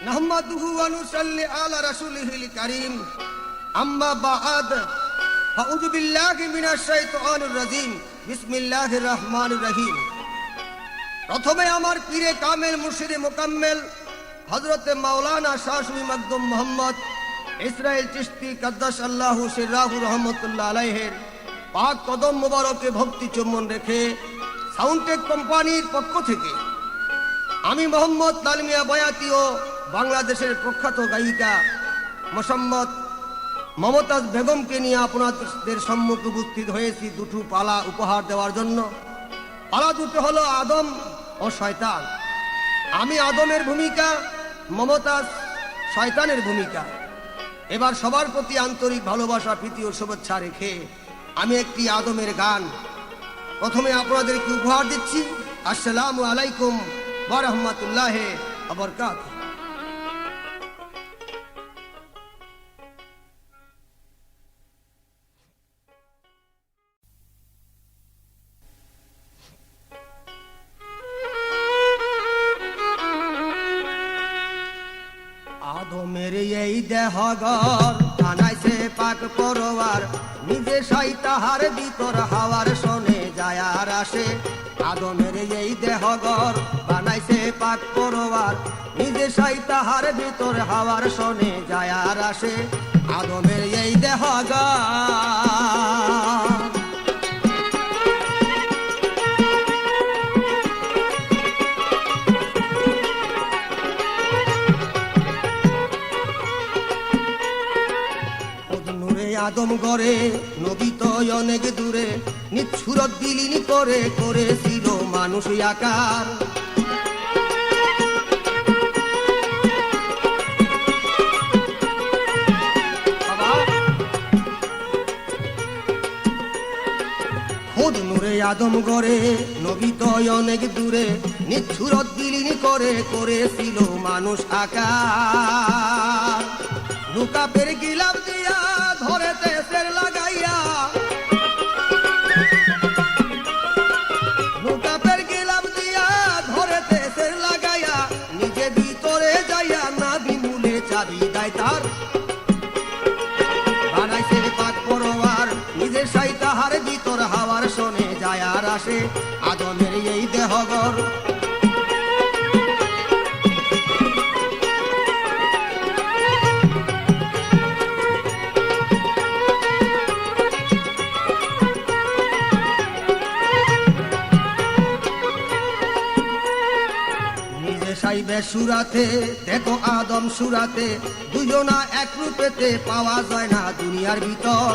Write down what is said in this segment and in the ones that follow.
নাহমাদুহু ওয়া নুসাল্লি আলা রাসূলিহিল কারীম আম্মা বা'দ আউযু বিল্লাহি মিনাশ শাইতানির রাজীম বিসমিল্লাহির রহমানির রহিম। প্রথমে আমার পীরে কামেল মুর্শিদে মোকাম্মেল হযরতে মাওলানা শাহ সুফি মাকদুম মোহাম্মদ ইসরাইল চিশতি কাদ্দাস আল্লাহু সিররাহু রহমাতুল্লাহ আলাইহির পাক কদম মোবারকে ভক্তি চুম্বন রেখে সাউন্ডটেক কোম্পানির পক্ষ থেকে আমি মোহাম্মদ তালমিয়া বয়াতি ও বাংলাদেশের প্রখ্যাত গায়িকা মোসাম্মদ মমতাজ বেগমকে নিয়ে আপনাদের সম্মুখে উপস্থিত হয়েছি দুটো পালা উপহার দেওয়ার জন্য। পালা দুটো হলো আদম ও শয়তান। আমি আদমের ভূমিকা, মমতাজ শয়তানের ভূমিকা। এবার সবার প্রতি আন্তরিক ভালোবাসা, প্রীতি ও শুভেচ্ছা রেখে আমি একটি আদমের গান প্রথমে আপনাদেরকে উপহার দিচ্ছি। আসসালামু আলাইকুম ওয়া রাহমাতুল্লাহি ওয়া বারাকাতুহু। আদমের এই দেহগর বানাইছে পাক পরোয়ার, নিজে সাই তাহার ভিতর হাওয়ার শোনে যায় আর আসে। আদমের এই দেহগর বানাইছে পাক পরোয়ার, নিজে সাই তাহার ভিতর হাওয়ার শোনে যায় আর আসে। আদমের এই দেহগর আদম গড়ে নবী তো অনেক দূরে, নিচ্ছুরত বিলীন করে করেছিল মানুষ আকার। খোদ নূরে আদম গড়ে নবী তো অনেক দূরে, নিচ্ছুরত বিলীন করে করেছিল মানুষ আকার। লুকাপের গিলাপ দিয়া ধরেতে সের লাগাইয়া, লুকাপের গিলাপ দিয়া ধরেতে সের লাগাইয়া, নিজে ভিতরে যাইয়া না বিমূলে চাবি দেয় তার। বানাইছে পাক পরোয়ার, নিজে সাই তাহার ভিতর হাওয়ার শোনে যায় আর আসে। আদমের এই দেহগর সাইবে সুরাতে, দেখো আদম সুরাতে, দুজনা এক রূপেতে পাওয়া যায় না দুনিয়ার ভিতর।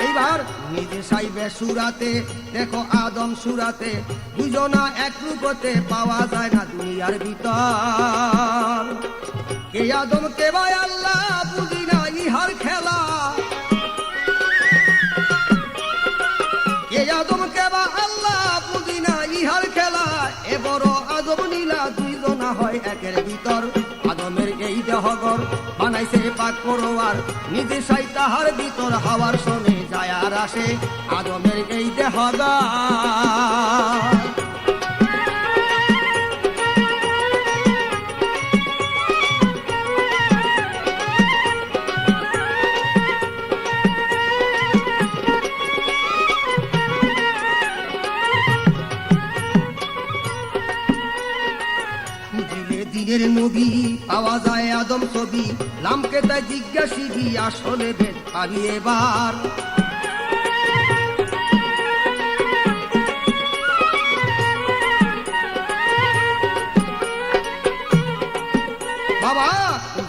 এইবার নিজে সাইবে সুরাতে, দেখো আদম সুরাতে, দুজনা এক রূপেতে পাওয়া যায় না দুনিয়ার ভিতর। কে আদম কে ভাই আল্লাহ বুঝি না ইহার খেলা, কে আদম কে বা আল্লাহ বুঝি না ইহার খেলা। এ বড় আদম নীলা দুইজনা হয় একের ভিতর। আদমের এই দেহগর বানাইছে পাক পরোয়ার, নিজে সাই তাহার ভিতর হাওয়ার শোনে যায় আর আসে। আদমের এই দেহগর নবী পাওয়া যায় আদম ছবি, লামকে তাই জিজ্ঞাসিবি আসলে ভেদ পাবি এবার। বাবা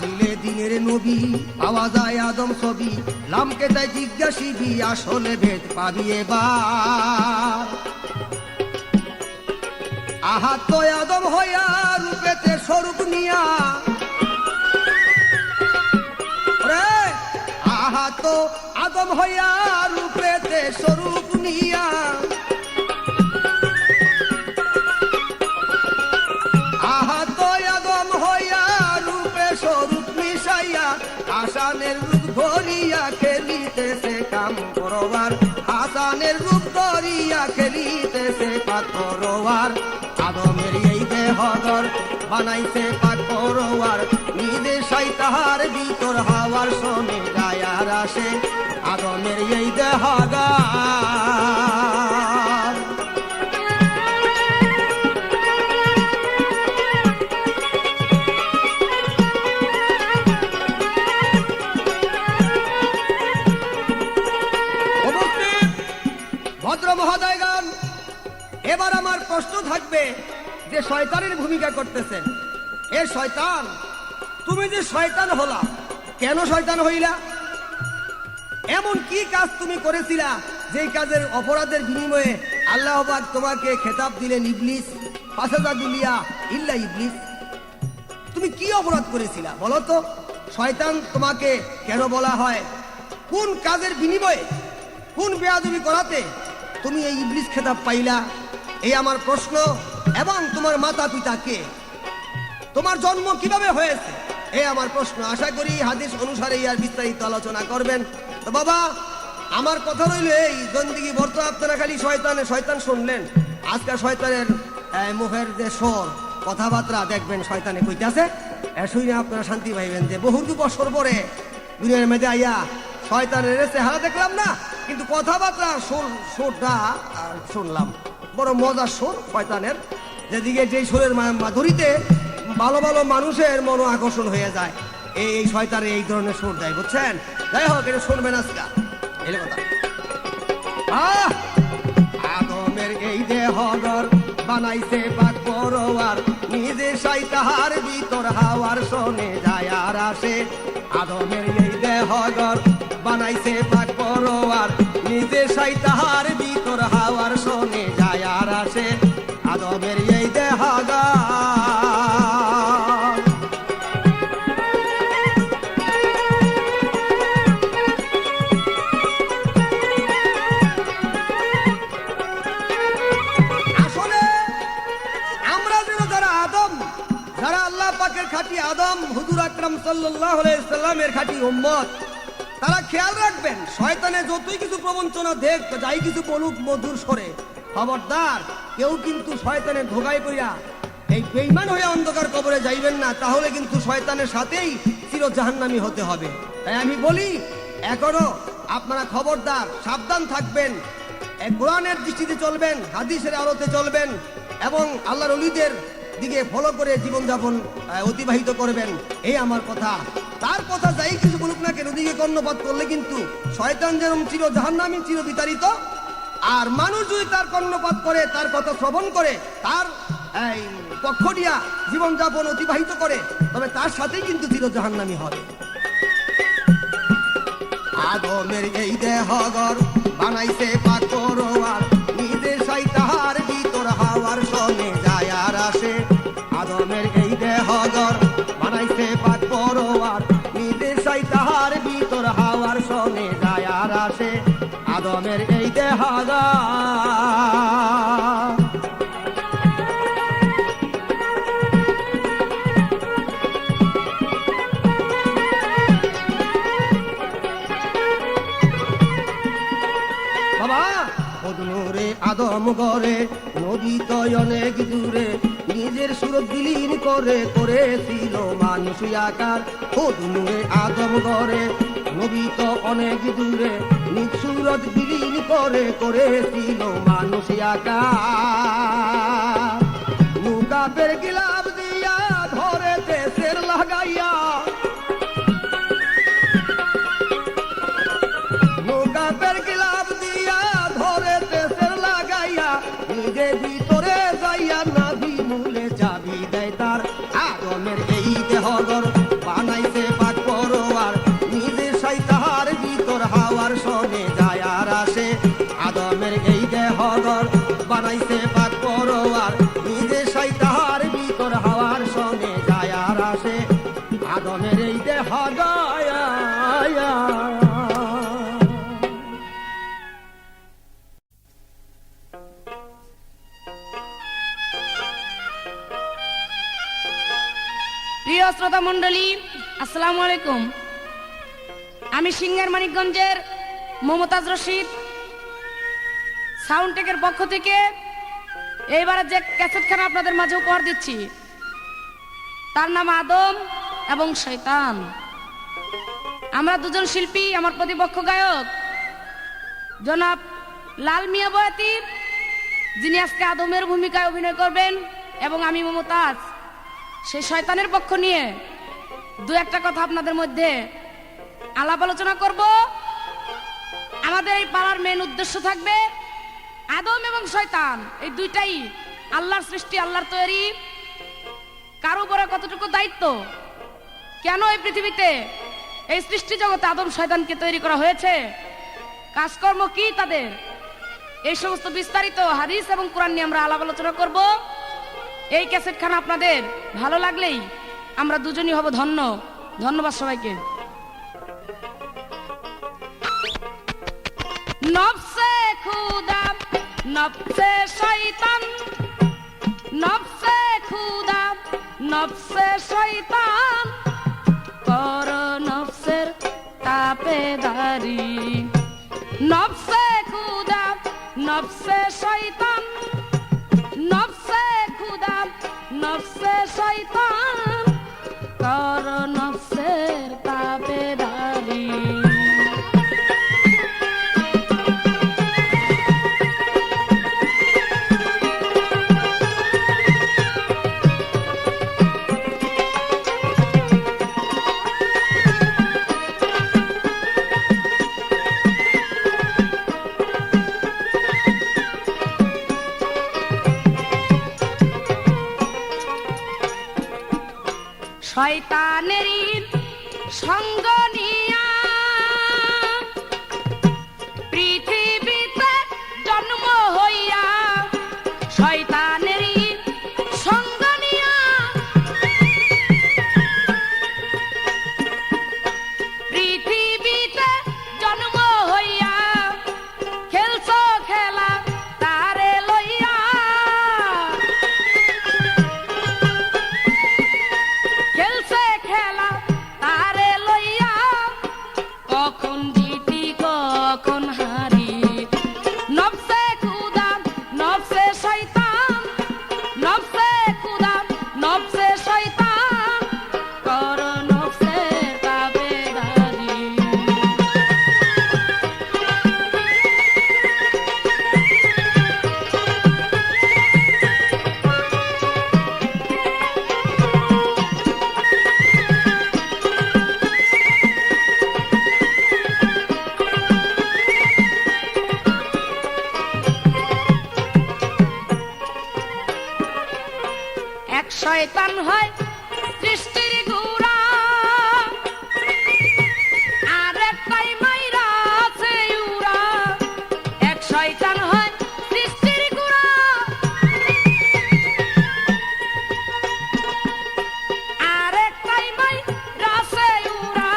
দিলে দিনের নবী পাওয়া যায় আদম ছবি, লামকে তাই জিজ্ঞাসিবি আসলে ভেদ পাবি এবার। আহা তো আদম হইয়া রূপেতে স্বরূপ নিয়া, আহা তো আদম হইয়া রূপেতে স্বরূপ নিয়া, আহা তো আদম হইয়া রূপে স্বরূপ মিশাইয়া, আসানের রূপ ধরিয়া খেলিতেছে কাম কর দেহগর বানাইছে পাক পরোয়ার নিজে শয়তানের ভিতর হাওয়ার শোনে যায় আর আসে আদমের এই দেহগর। ভদ্র মহোদয়গণ, এবার আমার প্রশ্ন থাকবে যে শয়তানের ভূমিকা করতেছেন এ শয়তান, তুমি যে শয়তান হলা, কেন শয়তান হইলা? এমন কি কাজ তুমি করেছিলা যে কাজের অপরাধের বিনিময়ে আল্লাহ পাক তোমাকে খেতাব দিলেন ইবলিস, ফাসাদা দুলিয়া ইল্লা ইবলিস? তুমি কি অপরাধ করেছিলা বলো তো? শয়তান তোমাকে কেন বলা হয়? কোন কাজের বিনিময়ে, কোন বেয়াদবি করাতে তুমি এই ইবলিস খেতাব পাইলা? এই আমার প্রশ্ন। এবং তোমার মাতা পিতা কে? তোমার জন্ম কিভাবে হয়েছে? এই আমার প্রশ্ন। আশা করি হাদিস অনুসারে আর বিস্তারিত আলোচনা করবেন। তো বাবা, আমার কথা রইল এই, জিন্দেগি বর্ত আপনারা খালি শয়তান শুনলেন। আজকাল শয়তানের মুখের যে স্বর, কথাবার্তা দেখবেন শয়তানে কইতাছে, শুনে আপনারা শান্তি পাইবেন যে বহু বছর পরে দুনিয়ার মেয়েদের আইয়া শয়তানের চেহারা দেখলাম না, কিন্তু কথাবার্তা সুরটা শুনলাম। বড় মজার সুর শয়তানের, যেদিকে যেই সুরের মাধুরীতে ভালো ভালো মানুষের মন আকর্ষণ হয়ে যায়, এই শয়তানের এই ধরনের সুর দেয়, বুঝছেন? যাই হোক, এটা শুনবেন আজকে এলে কথা। আদমের এই দেহগর বানাইছে পাক পরোয়ার নিজে শয়তানের ভিতর হাওয়ার শোনে যায় আর আসে আদমের এই দেহগর বানাইছে পাক পরোয়ার নিজে শয়তানের ভিতর হাওয়ার শোনে যায় আর আসে আদমের এই দেহগর। খাঁটি আদম হুজুর আকরাম সাল্লাল্লাহু আলাইহি সাল্লামের খাঁটি উম্মত, তারা খেয়াল রাখবেন শয়তানে যতই কিছু প্রবঞ্চনা দেখ, যাই কিছু বলুক মধুর স্বরে, খবরদার কেউ কিন্তু শয়তানের ধোঁকায় পড়িয়া এই বেঈমান হয়ে অন্ধকার কবরে যাইবেন না, তাহলে কিন্তু শয়তানের সাথেই চির জাহান্নামী হতে হবে। তাই আমি বলি, এখনো আপনারা খবরদার সাবধান থাকবেন, কোরআনের দৃষ্টিতে চলবেন, হাদিসের আলোতে চলবেন এবং আল্লাহর ওলিদের দিকে ফলো করে জীবনযাপন অতিবাহিত করবেন, এই আমার কথা। তার কথা যাই কিছু বলুক না কেন, দিকে কর্ণপাত করলে কিন্তু শয়তান যেরকম চির জাহান্নামী, চির বিতাড়িত, আর মানুষ যদি তার কর্ণপাত করে, তার কথা শ্রবণ করে, তার পক্ষ দিয়া জীবনযাপন অতিবাহিত করে, তবে তার সাথেই কিন্তু চির জাহান্নামী হবে। আদমের এই দেহগর বানাইছে পাক পরোয়ার নিজে শয়তানের ভিতর হাওয়ার শোনে যায় আর আসে আদমের এই দেহগর বানাইছে পাক পরোয়ার নিজে শয়তানের ভিতর হাওয়ার শোনে যায় আর আসে আদমের এই দেহগর। আদম গরে নদী তো অনেক দূরে নিজের সুরত বিলীন করে করেছিল মানুষ আকার। নূরে আদম গরে নদী তো অনেক দূরে নিজ সুরত বিলীন করে করেছিল মানুষ আকার। মুকাবের গিলাপ দিয়া ধরে দেশের লাগাইয়া, মুকাবের গিলাপ দিয়া ধরে নিজে ভিতরে যাইয়া নাভি মূলে চাবি দেয় তার। আদমের এই দেহগর বানাইছে পাক পরোয়ার নিজে শয়তানের ভিতর হাওয়ার শোনে যায় আর আসে আদমের এই দেহগর বানাইছে পাক পরোয়ার নিজে শয়তানের ভিতর হাওয়ার শোনে যায় আর আসে আদমের এই দেহগর। প্রিয় শ্রোতা মণ্ডলী, আসসালামু আলাইকুম। আমি সিঙ্গার মানিকগঞ্জের মমতাজ রশিদ সাউন্ডটেকের পক্ষ থেকে এইবারে যে ক্যাসেটখানা আপনাদের মাঝে উপহার দিচ্ছি তার নাম আদম এবং শয়তান। আমরা দুজন শিল্পী, আমার প্রতিপক্ষ গায়ক জনাব লাল মিয়া বয়াতি, যিনি আজকে আদমের ভূমিকায় অভিনয় করবেন, এবং আমি মমতাজ সেই শয়তানের পক্ষ নিয়ে দু একটা কথা আপনাদের মধ্যে আলাপ আলোচনা করব। আমাদের এই পাড়ার মেন উদ্দেশ্য থাকবে আদম এবং শয়তান এই দুইটাই আল্লাহর সৃষ্টি, আল্লাহর তৈরি। কার উপরে কতটুকু দায়িত্ব, কেন এই পৃথিবীতে এই সৃষ্টি জগতে আদম শয়তানকে তৈরি করা হয়েছে, কাজকর্ম কি তাদের, এই সমস্ত বিস্তারিত হাদিস এবং কোরআন নিয়ে আমরা আলাপ আলোচনা করব। এই ক্যাসেটখানা আপনাদের ভালো লাগলেই আমরা দুজনই হব ধন্য। ধন্যবাদ সবাইকে। নফসে খুদা নফসে শয়তান, নফসে খুদা নফসে শয়তান, কর নফসের তাবেদারি। নফসে খুদা নফসে শয়তান, নফসে খুদা নফসে শয়তান, কর নফসের তাবেদারি। শয়তানেরই সঙ্গ নিয়া পৃথিবীতে জন্ম হইয়া, শয়তানেরই সঙ্গ নিয়া পৃথিবীতে জন্ম হইয়া, খেলছো খেলা তারে লইয়া, খেলছে খেলা তারে লইয়া, কখন জিতি কখন হারি। নফসে খুদা নফসে শয়তান, নফসে খুদা নফসে শয়তান, কর নফসের তাবেদারি। এক শয়তান হয় সৃষ্টির গুড়া, আর একটাই মাইরা আছে উড়া। এক শয়তান হয় সৃষ্টির গুড়া, আর একটাই মাইরা আছে উড়া।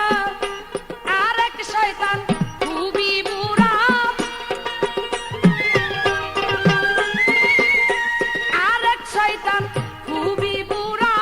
আর এক শয়তান খুবই বুড়া, আর এক শয়তান খুবই বুড়া,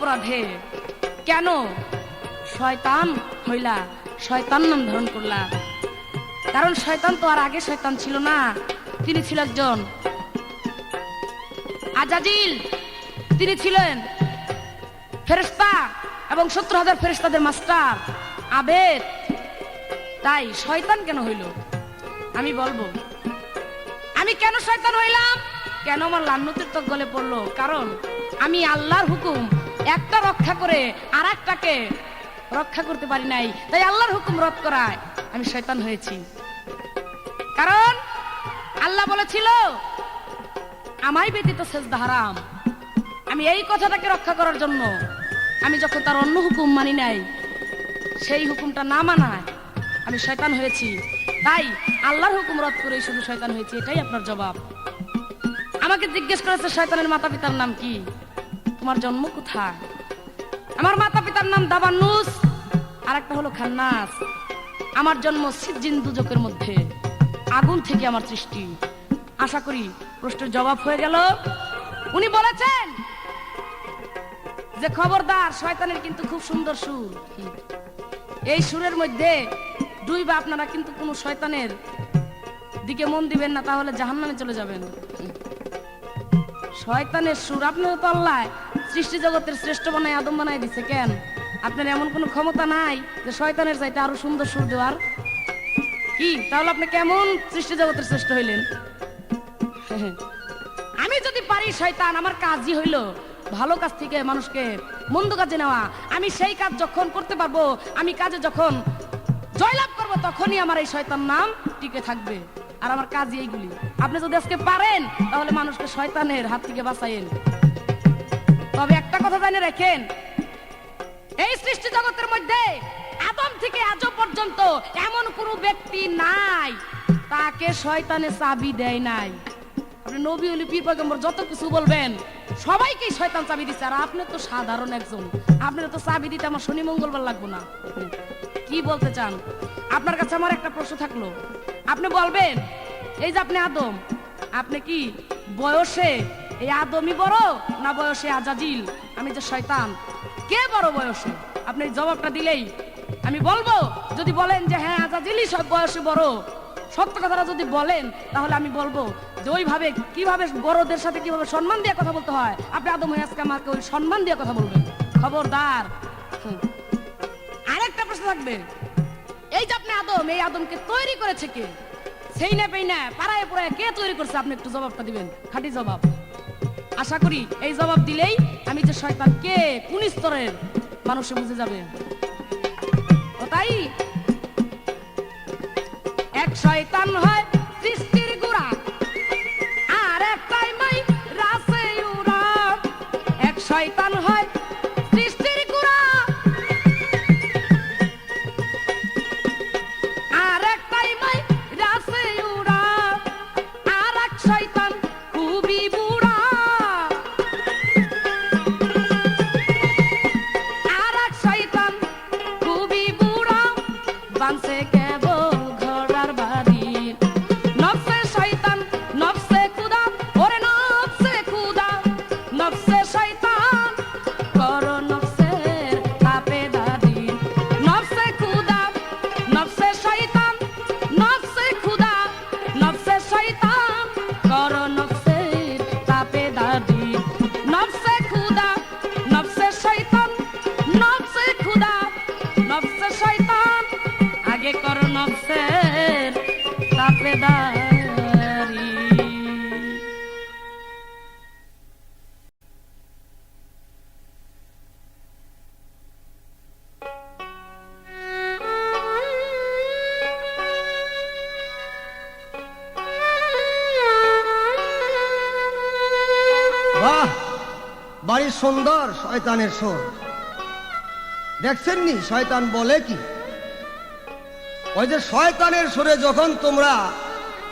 অপরাধে কেন শয়তান হইলা, শয়তান নাম ধারণ করলা? কারণ শয়তান তো আর আগে শয়তান ছিল না, তিনি ছিল একজন আজাজিল, তিনি ছিলেন ফেরেশতা এবং 70,000 ফেরেশতাদের মাস্টার আবেদ। তাই শয়তান কেন হইল আমি বলবো। আমি কেন শয়তান হইলাম, কেন আমার লান্নতের তক গলে পড়লো? কারণ আমি আল্লাহর হুকুম একটা রক্ষা করে আর একটাকে রক্ষা করতে পারি নাই, তাই আল্লাহর হুকুম রদ করায় আমি শয়তান হয়েছি। কারণ আল্লাহ বলেছিল আমায় ব্যতীত সেজদা হারাম। আমি এই কথাটাকে রক্ষা করার জন্য আমি যখন তার অন্য হুকুম মানি নাই, সেই হুকুমটা না মানায় আমি শয়তান হয়েছি। তাই আল্লাহর হুকুম রদ করে শুধু শয়তান হয়েছি, এটাই আপনার জবাব। আমাকে জিজ্ঞেস করেছে শয়তানের মাতা পিতার নাম কি, তোমার জন্ম কোথায়? আমার মাতা পিতার নাম দাবানুস আর একটা হলো খান্নাস। আমার জন্ম সিজ্জিন দুজকের মধ্যে, আগুন থেকে আমার সৃষ্টি। আশা করি প্রশ্নের জবাব হয়ে গেল। উনি বলেছেন যে খবরদার, শয়তানের কিন্তু খুব সুন্দর সুর, এই সুরের মধ্যে ডুইবা আপনারা কিন্তু কোনো শয়তানের দিকে মন দিবেন না, তাহলে জাহান্নামে চলে যাবেন। শয়তানের সুর আপনার তো আল্লাহ সৃষ্টি জগতের শ্রেষ্ঠ বানায় আদম বানাই দিছে, কেন আপনার এমন কোনো ক্ষমতা নাই যে শয়তানের চাইতে আরো সুন্দর সুর দেওয়ার? কি তাহলে আপনি কেমন সৃষ্টি জগতের শ্রেষ্ঠ হইলেন? আমি যদি পারি শয়তান, আমার কাজই হইল ভালো কাজ থেকে মানুষকে মন্দ কাজে নেওয়া। আমি সেই কাজ যখন করতে পারবো, আমি কাজে যখন জয়লাভ করবো, তখনই আমার এই শয়তান নাম টিকে থাকবে। আর আমার কাজই এইগুলি। আপনি যদি আজকে পারেন তাহলে মানুষকে শয়তানের হাত থেকে বাঁচাইন। তবে একটা কথা জানে রাখেন, এই সৃষ্টি জগতের মধ্যে আদম থেকে আজ পর্যন্ত এমন কোনো ব্যক্তি নাই তাকে শয়তানে চাবি দেয় নাই। আপনি নবী ওলি পীর পয়গম্বর যত কিছু বলবেন, সবাইকে শয়তান চাবি দিচ্ছে। আর আপনি তো সাধারণ একজন, আপনার তো চাবি দিতে আমার শনি মঙ্গলবার লাগবে না। কি বলতে চান? আপনার কাছে আমার একটা প্রশ্ন থাকলো, আপনি বলবেন এই যে আপনি আদম, আপনি কি বয়সে এই আদমই বড় না বয়সে আজাজিল আমি যে শয়তান, কে বড় বয়সে? আপনি জবাবটা দিলেই আমি বলবো। যদি বলেন যে হ্যাঁ আজাজিলই সব বয়সে বড়, সত্য কথাটা যদি বলেন, তাহলে আমি বলবো যে ওইভাবে কিভাবে বড়দের সাথে কিভাবে সম্মান দিয়ে কথা বলতে হয়, আপনি আদম হয়ে আজকে আমাকে ওই সম্মান দিয়ে কথা বলবেন, খবরদার। আরেকটা প্রশ্ন থাকবে, এই যে আপনি আদম, এই আদমকে তৈরি করেছে কে? সেই না পেই না পাড়ায় পোড়ায় কে তৈরি করছে? আপনি একটু জবাবটা দিবেন, খাঁটি জবাব। আশা করি এই জবাব দিলেই আমি যে শয়তান কে কোন স্তরের মানুষে বুঝে যাবে। ও তাই এক শয়তান হয় সৃষ্টির গোড়া, আর একটাই মাই রাসে উড়া। এক শয়তান হয় সৃষ্টির গোড়া, আর একটাই মাই রাসে উড়া। আর এক শয়তান খুবই বুড়া, আর এক শয়তান খুবই বুড়া। বানছে কেবল ঘোড়ার বাড়ি, নফসে শয়তান নফসে খুদা, ওরে নফসে খুদা নফসে শয়তান করো নফসের তাবেদারি। নফসে খুদা নফসে শয়তান, নফসে খুদা নফসে শয়তান করো নফসের তাবেদারি। নফসে খুদা নফসে শয়তান, নফসে খুদা নফসে শয়তান, আগে করো নফসের তাবেদারি। বাহ, বাড়ি সুন্দর শয়তানের সুর। দেখছেন নি শয়তান বলে কি? ওই যে শয়তানের সুরে যখন তোমরা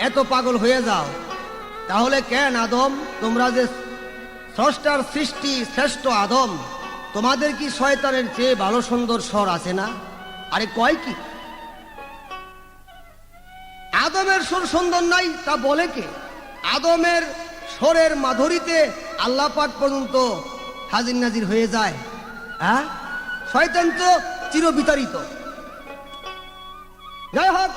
এত পাগল হয়ে যাও, তাহলে কেন আদম, তোমরা যে স্রষ্টার সৃষ্টি শ্রেষ্ঠ আদম, তোমাদের কি শয়তানের চেয়ে ভালো সুন্দর স্বর আছে না? আরে কয় কি আদমের সুর সুন্দর নাই, তা বলে কে? আদমের স্বরের মাধুরীতে আল্লাহ পাক পর্যন্ত হাজির নাজির হয়ে যায়। হ্যাঁ, শয়তান তো চিরবিতাড়িত। যাই হোক,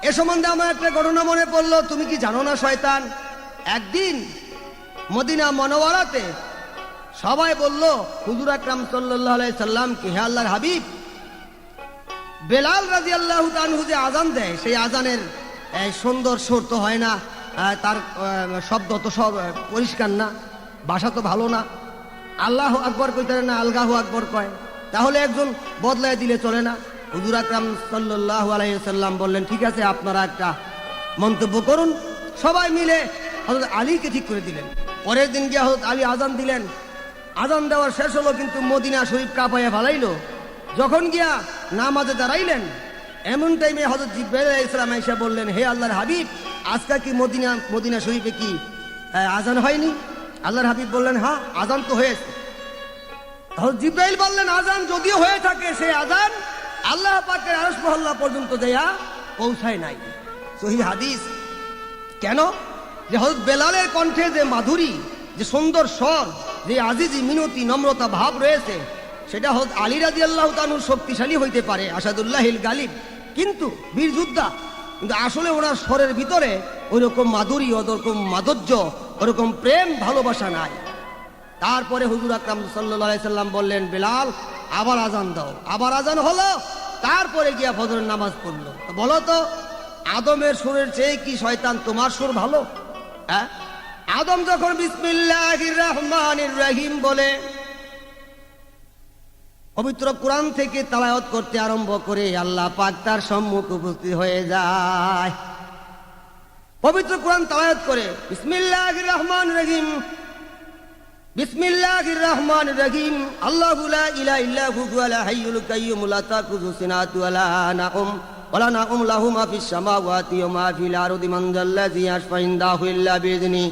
এ সম্বন্ধে আমার একটা ঘটনা মনে পড়লো। তুমি কি জানো না শয়তান একদিন মদিনা মনোয়ারাতে সবাই বলল হুজুর আকরাম সাল্লাল্লাহু আলাইহি সাল্লাম কি, হে আল্লাহর হাবিব, বেলাল রাদিয়াল্লাহু তাআলা যে আজান দেয় সেই আজানের সুন্দর সুর তো হয় না, তার শব্দ তো সব পরিষ্কার না, ভাষা তো ভালো না, আল্লাহ আকবর কইতে না আলগাহু আকবর কয়, তাহলে একজন বদলায় দিলে চলে না। হুজুর আকরাম সাল্লাল্লাহু আলাইহি সাল্লাম বললেন, ঠিক আছে আপনারা একটা মন্তব্য করুন। সবাই মিলে হযরত আলীকে ঠিক করে দিলেন। পরের দিন গিয়ে হযরত আলী আজান দিলেন। আজান দেওয়ার শেষ হলো, কিন্তু মদিনা শরীফ কাঁপাইয়া ফালাইলো। যখন গিয়া নামাজে দাঁড়াইলেন, এমন টাইমে হযরত জিবরাইল আলাইহিস সালাম এসে বললেন, হে আল্লাহর হাবিব, আজকে কি মদিনা শরীফে কি আজান হয়নি? আল্লাহর হাবিব বললেন, হ্যাঁ আজান তো হয়েছে। হযরত জিবরাইল বললেন, আজান যদিও হয়ে থাকে, সেই আজান আল্লাহ পাকের আরশ মহল্লা পর্যন্ত যাইয়া পৌঁছায় নাই। সহিহ হাদিস। কেন? যে হযরত বেলালের কণ্ঠে যে মাধুরী, যে সুন্দর স্বর, যে আজিজি মিনতি নম্রতা ভাব রয়েছে, সেটা হযরত আলী রাদিয়াল্লাহু তাআলা শক্তিশালী হইতে পারে, আসাদুল্লাহিল গালিব, কিন্তু বীর যোদ্ধা, কিন্তু আসলে ওনার স্বরের ভিতরে ওইরকম মাধুরী, ওরকম মাধুর্য, ওরকম প্রেম ভালোবাসা নাই। তারপরে হুজুর আকরাম সাল্লাল্লাহু আলাইহি সাল্লাম বললেন, বেলাল আবার আজান দাও। আবার আজান হলো, তারপরে গিয়া ফজরের নামাজ পড়লো। তো বলো তো, আদমের সুরের চেয়ে কি শয়তান তোমার সুর ভালো? হ্যাঁ, আদম যখন বিসমিল্লাহির রহমানির রহিম বলে পবিত্র কোরআন থেকে তেলাওয়াত করতে আরম্ভ করে, আল্লাহ পাক তার সম্মুখ উপস্থিত হয়ে যায়। পবিত্র কোরআন তেলাওয়াত করে বিসমিল্লাহির রহমানির রহিম, বিসমিল্লাহির রহমানির রহিম, আল্লাহু লা ইলাহা ইল্লা হুয়াল হাইয়ুল কাইয়্যুম লা তাখুযু সিনাতু ওয়ালা নাওম ওয়ালা নাওম লাহু মা ফিস সামাওয়াতি ওয়া মা ফিল আরদি মান যাল্লাযী ইয়াশফা ইনদাহু ইল্লা বিইذনিহি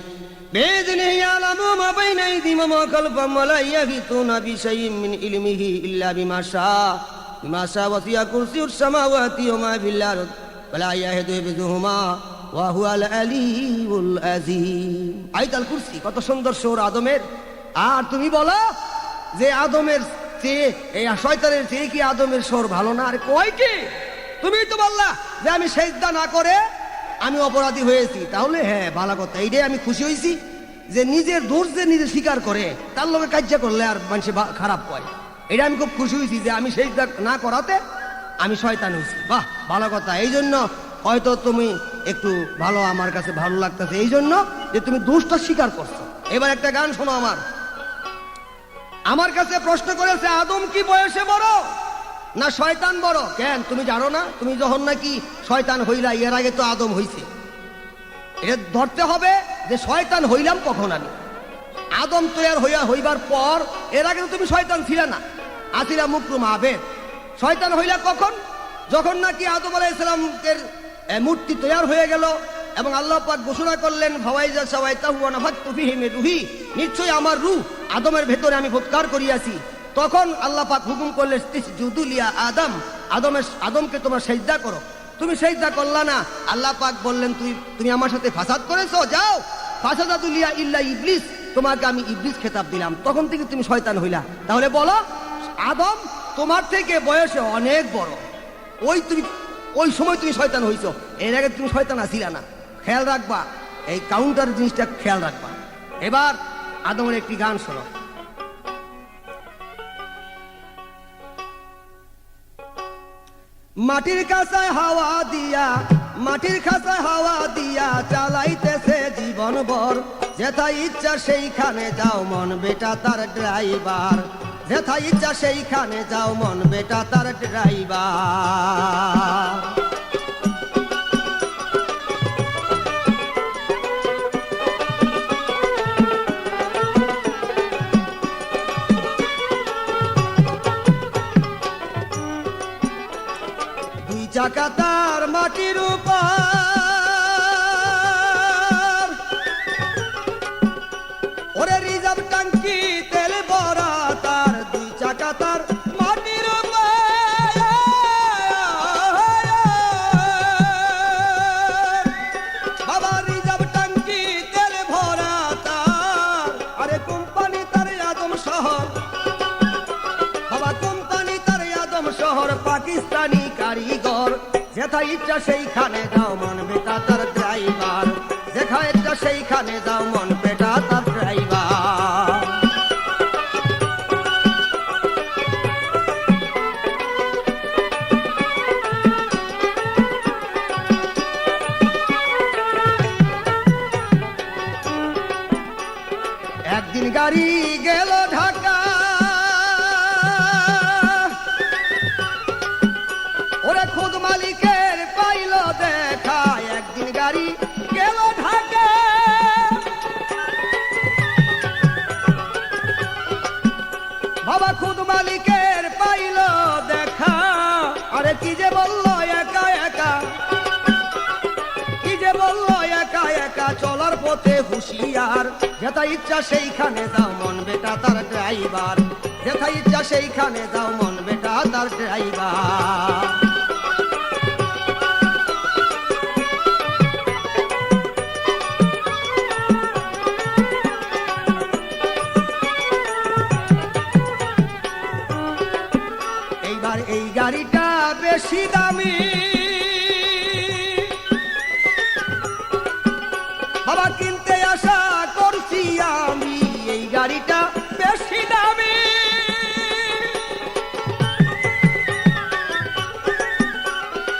বিইذনিহি ইয়ালামু মা বাইনা আইদিহিম ওয়া মা খালফাহুম ওয়া লা ইয়াহিতুনা বিশাইইন মিন ইলমিহি ইল্লা বিমা শাআ ওয়াসি'a কুরসিয়ুস সামাওয়াতি ওয়া মা ফিল আরদি ওয়া লা ইয়াহিদু বিহিমা ওয়া হুয়াল আলিয়্যুল আযীম। আয়াতুল কুরসি। কত সুন্দর সুর আদমের। আর তুমি বলো যে আদমের চেয়ে এই শয়তানের চেয়ে কি আদমের স্বর ভালো না? আর কয় কি? তুমি তো বললা যে আমি সেজদা না করে আমি অপরাধী হয়েছি। তাহলে হ্যাঁ, ভালো কথা, এইটাই আমি খুশি হয়েছি যে নিজের দোষ যে নিজে স্বীকার করে তার লোকে কার্য করলে আর মানুষ খারাপ কয়। এটা আমি খুব খুশি হয়েছি যে আমি সেজদা না করাতে আমি শয়তান হয়েছি। বাহ, ভালো কথা। এই জন্য হয়তো তুমি একটু ভালো, আমার কাছে ভালো লাগতেছে এই জন্য যে তুমি দোষটা স্বীকার করছো। এবার একটা গান শোনো। আমার কাছে প্রশ্ন করেছে, আদম কি বয়সে বড় না শয়তান বড়? কেন তুমি জানো না? তুমি যখন নাকি শয়তান হইলা, এর আগে তো আদম হইছে। এটা ধরতে হবে যে শয়তান হইলাম কখন আমি। আদম তৈয়ার হইবার পর, এর আগে তো তুমি শয়তান ছিলে না, আসিলা মুকরুম আবেদ। শয়তান হইলা কখন? যখন নাকি আদম আলাইহিস সালামের মূর্তি তৈয়ার হয়ে গেল এবং আল্লাহ পাক ঘোষণা করলেন, ফাওয়াইজা সাওয়াইতাহু ওয়া নাফাখতু ফীহি মির রূহি, নিশ্চয়ই আমার রূহ আদমের ভেতরে আমি ফুৎকার করিয়াছি। তখন আল্লাহ পাক হুকুম করলেন, ইসজুদু লিয়া আদম, আদমকে তোমরা সিজদা করো। তুমি সিজদা করলা না। আল্লাহ পাক বললেন, তুমি আমার সাথে ফাসাদ করেছো, যাও ফাসাদাতু লিয়া ইল্লা ইবলিস, তোমাকে আমি ইবলিস খেতাব দিলাম। তখন থেকে তুমি শয়তান হইলা। তাহলে বলো, আদম তোমার থেকে বয়সে অনেক বড়, ওই সময় তুমি শয়তান হইছো, এর আগে তুমি শয়তান আছিলা না। খেয়াল রাখবা, এই কাউন্টার জিনিসটা খেয়াল রাখবা। এবার আদমের একটি গান শোনো। মাটির কাঁচায় হাওয়া দিয়া, মাটির কাঁচায় হাওয়া দিয়া চালাইতেছে জীবন ভর, যেথায় ইচ্ছা সেইখানে যাও মন বেটা তার ড্রাইভার, যেথায় ইচ্ছা সেইখানে যাও মন বেটা তার ড্রাইভার। চাকা তার মাটির উপর, ওরে রিজার্ভ ট্যাঙ্কি তেল ভরা তার, দুই চাকা তার মাটির উপর। বাবা রিজার্ভ ট্যাঙ্কি তেল ভরা তার, আরে কোম্পানি তার আদম শহর, কারিগর, যেথায় ইচ্ছা সেইখানে যাও মন বেটা তার ড্রাইভার, যেখানে ইচ্ছা সেইখানে যাও মন বেটা তার ড্রাইভার। একদিন গাড়ি গেল ঢাকা, ওরে খুদ মালিকের পাইল দেখা। একদিন গাড়ি গেল ঢাকা, বাবা খুদ মালিকের পাইল দেখা। আরে কি যে বললো একা একা, কি যে বললো একা একা, চলার পথে হুঁশিয়ার, যেথায় ইচ্ছা সেইখানে যাও মন বেটা তার ড্রাইভার, যেথায় ইচ্ছা সেইখানে যাও মন বেটা তার ড্রাইভার। এইবার এই গাড়িটা বেশি দামি, বাবা কিনতে আশা করছি আমি। এই গাড়িটা বেশি দামি,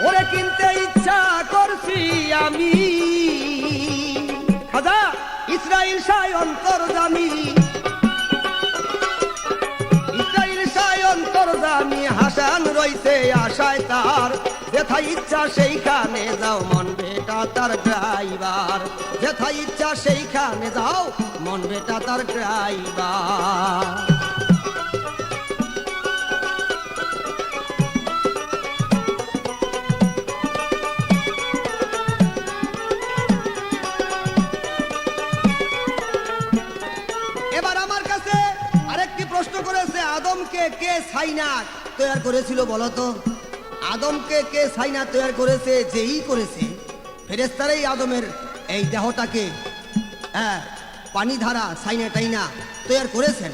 ওরে কিনতে ইচ্ছা করছি আমি। খাজা ইসরাইল শাহ অন্তর্জামী, ইসরাইল শাহ অন্তর্জামী, হাসান রইছে আশায় তার, যেথায় ইচ্ছা সেইখানে যাও মন বেটা তার ড্রাইভার, যেথায় ইচ্ছা সেইখানে যাও মন বেটা তার ড্রাইভার। এবার আমার কাছে আরেকটি প্রশ্ন করেছে, আদমকে কে ছাইনাত তৈরি করেছিল বলতো? আদমকে কে ছাইনাত তৈরি করেছে? যেই করেছে, ফেরেশতারাই আদমের এই দেহটাকে পানি ধারা ছাইনা টাইনা তৈরি করেছেন।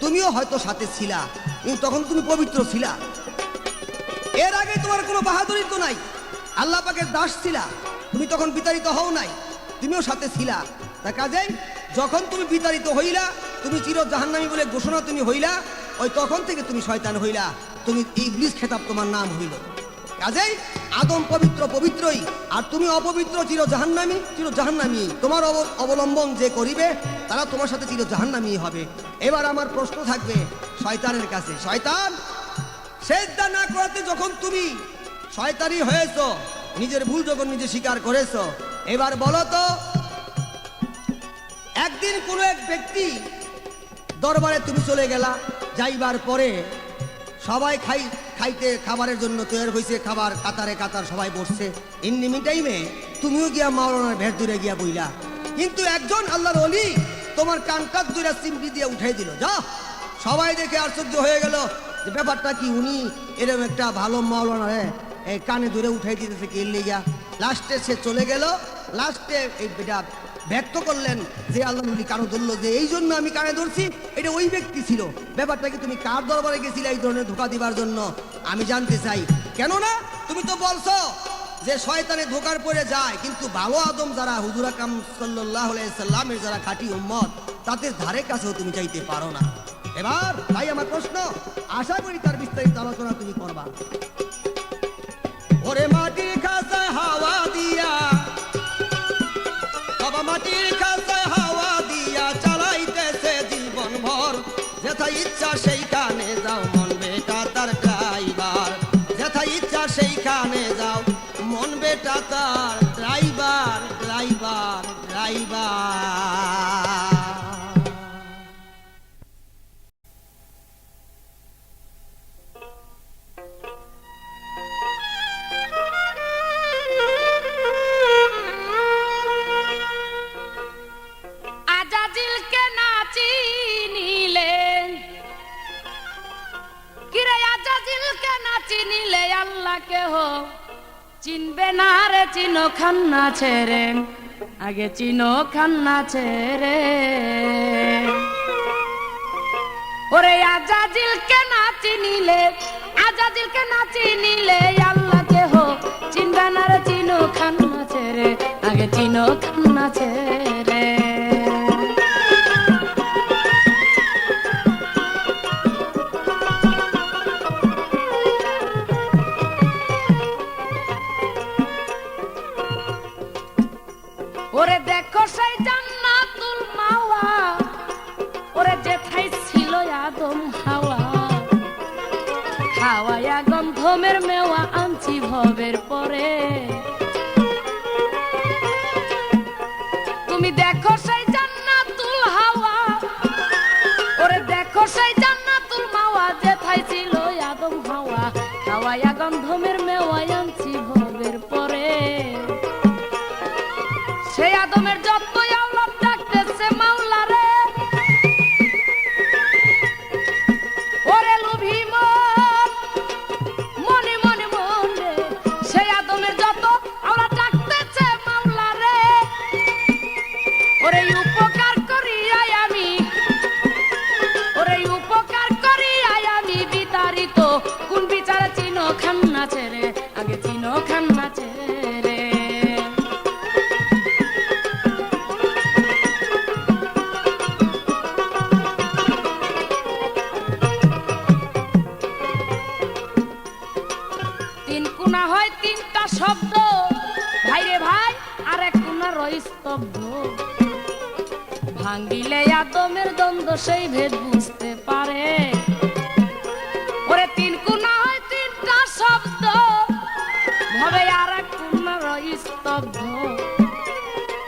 তুমিও হয়তো সাথে ছিলা, কিন্তু তখন তুমি পবিত্র ছিলা। এর আগে তোমার কোনো বাহাদুরি তো নাই, আল্লাহ পাকের দাস ছিলা, তুমি তখন বিতাড়িত হও নাই, তুমিও সাথে ছিলা। তা কাজেই যখন তুমি বিতাড়িত হইলা, তুমি চির জাহান্নামী বলে ঘোষণা তুমি হইলা, ওই তখন থেকে তুমি শয়তান হইলা, তুমি ইবলিস খেতাব তোমার নাম হইল। কাজেই আদম পবিত্র পবিত্রই, আর তুমি অপবিত্র চির জাহান্নামী, চির জাহান্নামী। তোমার অবলম্বন যে করিবে তারা তোমার সাথে চির জাহান্নামী হবে। এবার আমার প্রশ্ন থাকবে শয়তানের কাছে, শয়তান সেজদা না করতে যখন তুমি শয়তানি হয়েছো, নিজের ভুল যখন নিজে স্বীকার করেছো, এবার বলো তো, একদিন কোনো এক ব্যক্তি দরবারে তুমি চলে গেলা, যাইবার পরে সবাই খাইতে খাবারের জন্য তৈরি হয়েছে, খাবার কাতারে কাতার সবাই বসছে। ইন্নিমি টাইমে তুমিও গিয়া মাওলানার ভেট দূরে গিয়া বইলা, কিন্তু একজন আল্লাহর ওলি তোমার কানকাত দূরে চিমটি দিয়ে উঠাই দিল। যা, সবাই দেখে আশ্চর্য হয়ে গেল যে ব্যাপারটা কি, উনি এরকম একটা ভালো মাওলানা এই কানে ধরে উঠাই দিতেছে কি লেগা। লাস্টে সে চলে গেল, লাস্টে এই বেটা ব্যক্ত করলেন যে আল্লাহ নবী কানে ধরলো, যে এই জন্য আমি কানে ধরছি, এটা ওই ব্যক্তি ছিল। ব্যাপারটা কি, তুমি কার দরবারে গেছিলে এই ধরনের ধোঁকা দিবার জন্য? আমি জানতে চাই। কেননা তুমি তো বলছো যে শয়তানে ধোঁকার পড়ে যায়, কিন্তু ভালো আদম যারা, হুজুর আকরাম সাল্লাল্লাহু আলাইহি সাল্লামের যারা খাঁটি উম্মত, তাদের ধারে কাছেও তুমি চাইতে পারো না। এবার ভাই আমার প্রশ্ন, আশা করি তার বিস্তারিত আলোচনা তুমি করবা। ওরে মাটির কাছে হাওয়া দিয়া, বাবা মাটির কাছে হাওয়া দিয়া চালাইতেছে জীবন ভর, যেথায় ইচ্ছা সেইখানে যাও মন বেটা তার ড্রাইভার, যেথায় ইচ্ছা সেইখানে যাও মন বেটা তার ড্রাইভার, ড্রাইভার, ড্রাইভার। আজাজিলকে না চিনিলে, কিরে আজাজিলকে না চিনিলে আল্লাহ কেহ চিনবে না রে। চিনো খান্না ছেড়ে, আগে চিনো খান্না ছেড়ে। ওরে আজাজিলকে না চিনিলে, আজাজিলকে না চিনিলে আল্লাহ রে। ওরে দেখো সেই জান্নাতুল মাওয়া, ওরে যেথায় ছিল আদম হাওয়া, হাওয়ায়া গন্ধমের মেওয়া আনছি ভবের পরে। তুমি দেখো সেই জান্নাতুল হাওয়া, ওরে দেখো সেই জান্নাতুল মাওয়া, যেথায় ছিল আদম হাওয়া, হাওয়ায়া গন্ধমের মেওয়া আনছি ভবের পরে। সেই আদমের যত আওলাদ ডাকতেছে মাওলা রে, ওরে লোভী মন, মনে মনে মন রে। সেই আদমের যত আওলাদ ডাকতেছে মাওলা রে, ওরে উপকার করি আয় আমি, ওরে উপকার করি আয় আমি বিতাড়িত। কোন বিচারে চিনো খান্না ছেড়ে, আগে চিনো খান্না ছেড়ে। তিন কোনা হয় তিনটা শব্দ, ভাই রে ভাই, আর এক কোনা রই স্তব্ধ। ভাঙ্গিলে আদমের দ্বন্দ্ব সেই ভেদ বুঝতে পারে। ওরে তিন কোনা হয় তিনটা শব্দ, ভাবে আর এক কোনা রই স্তব্ধ।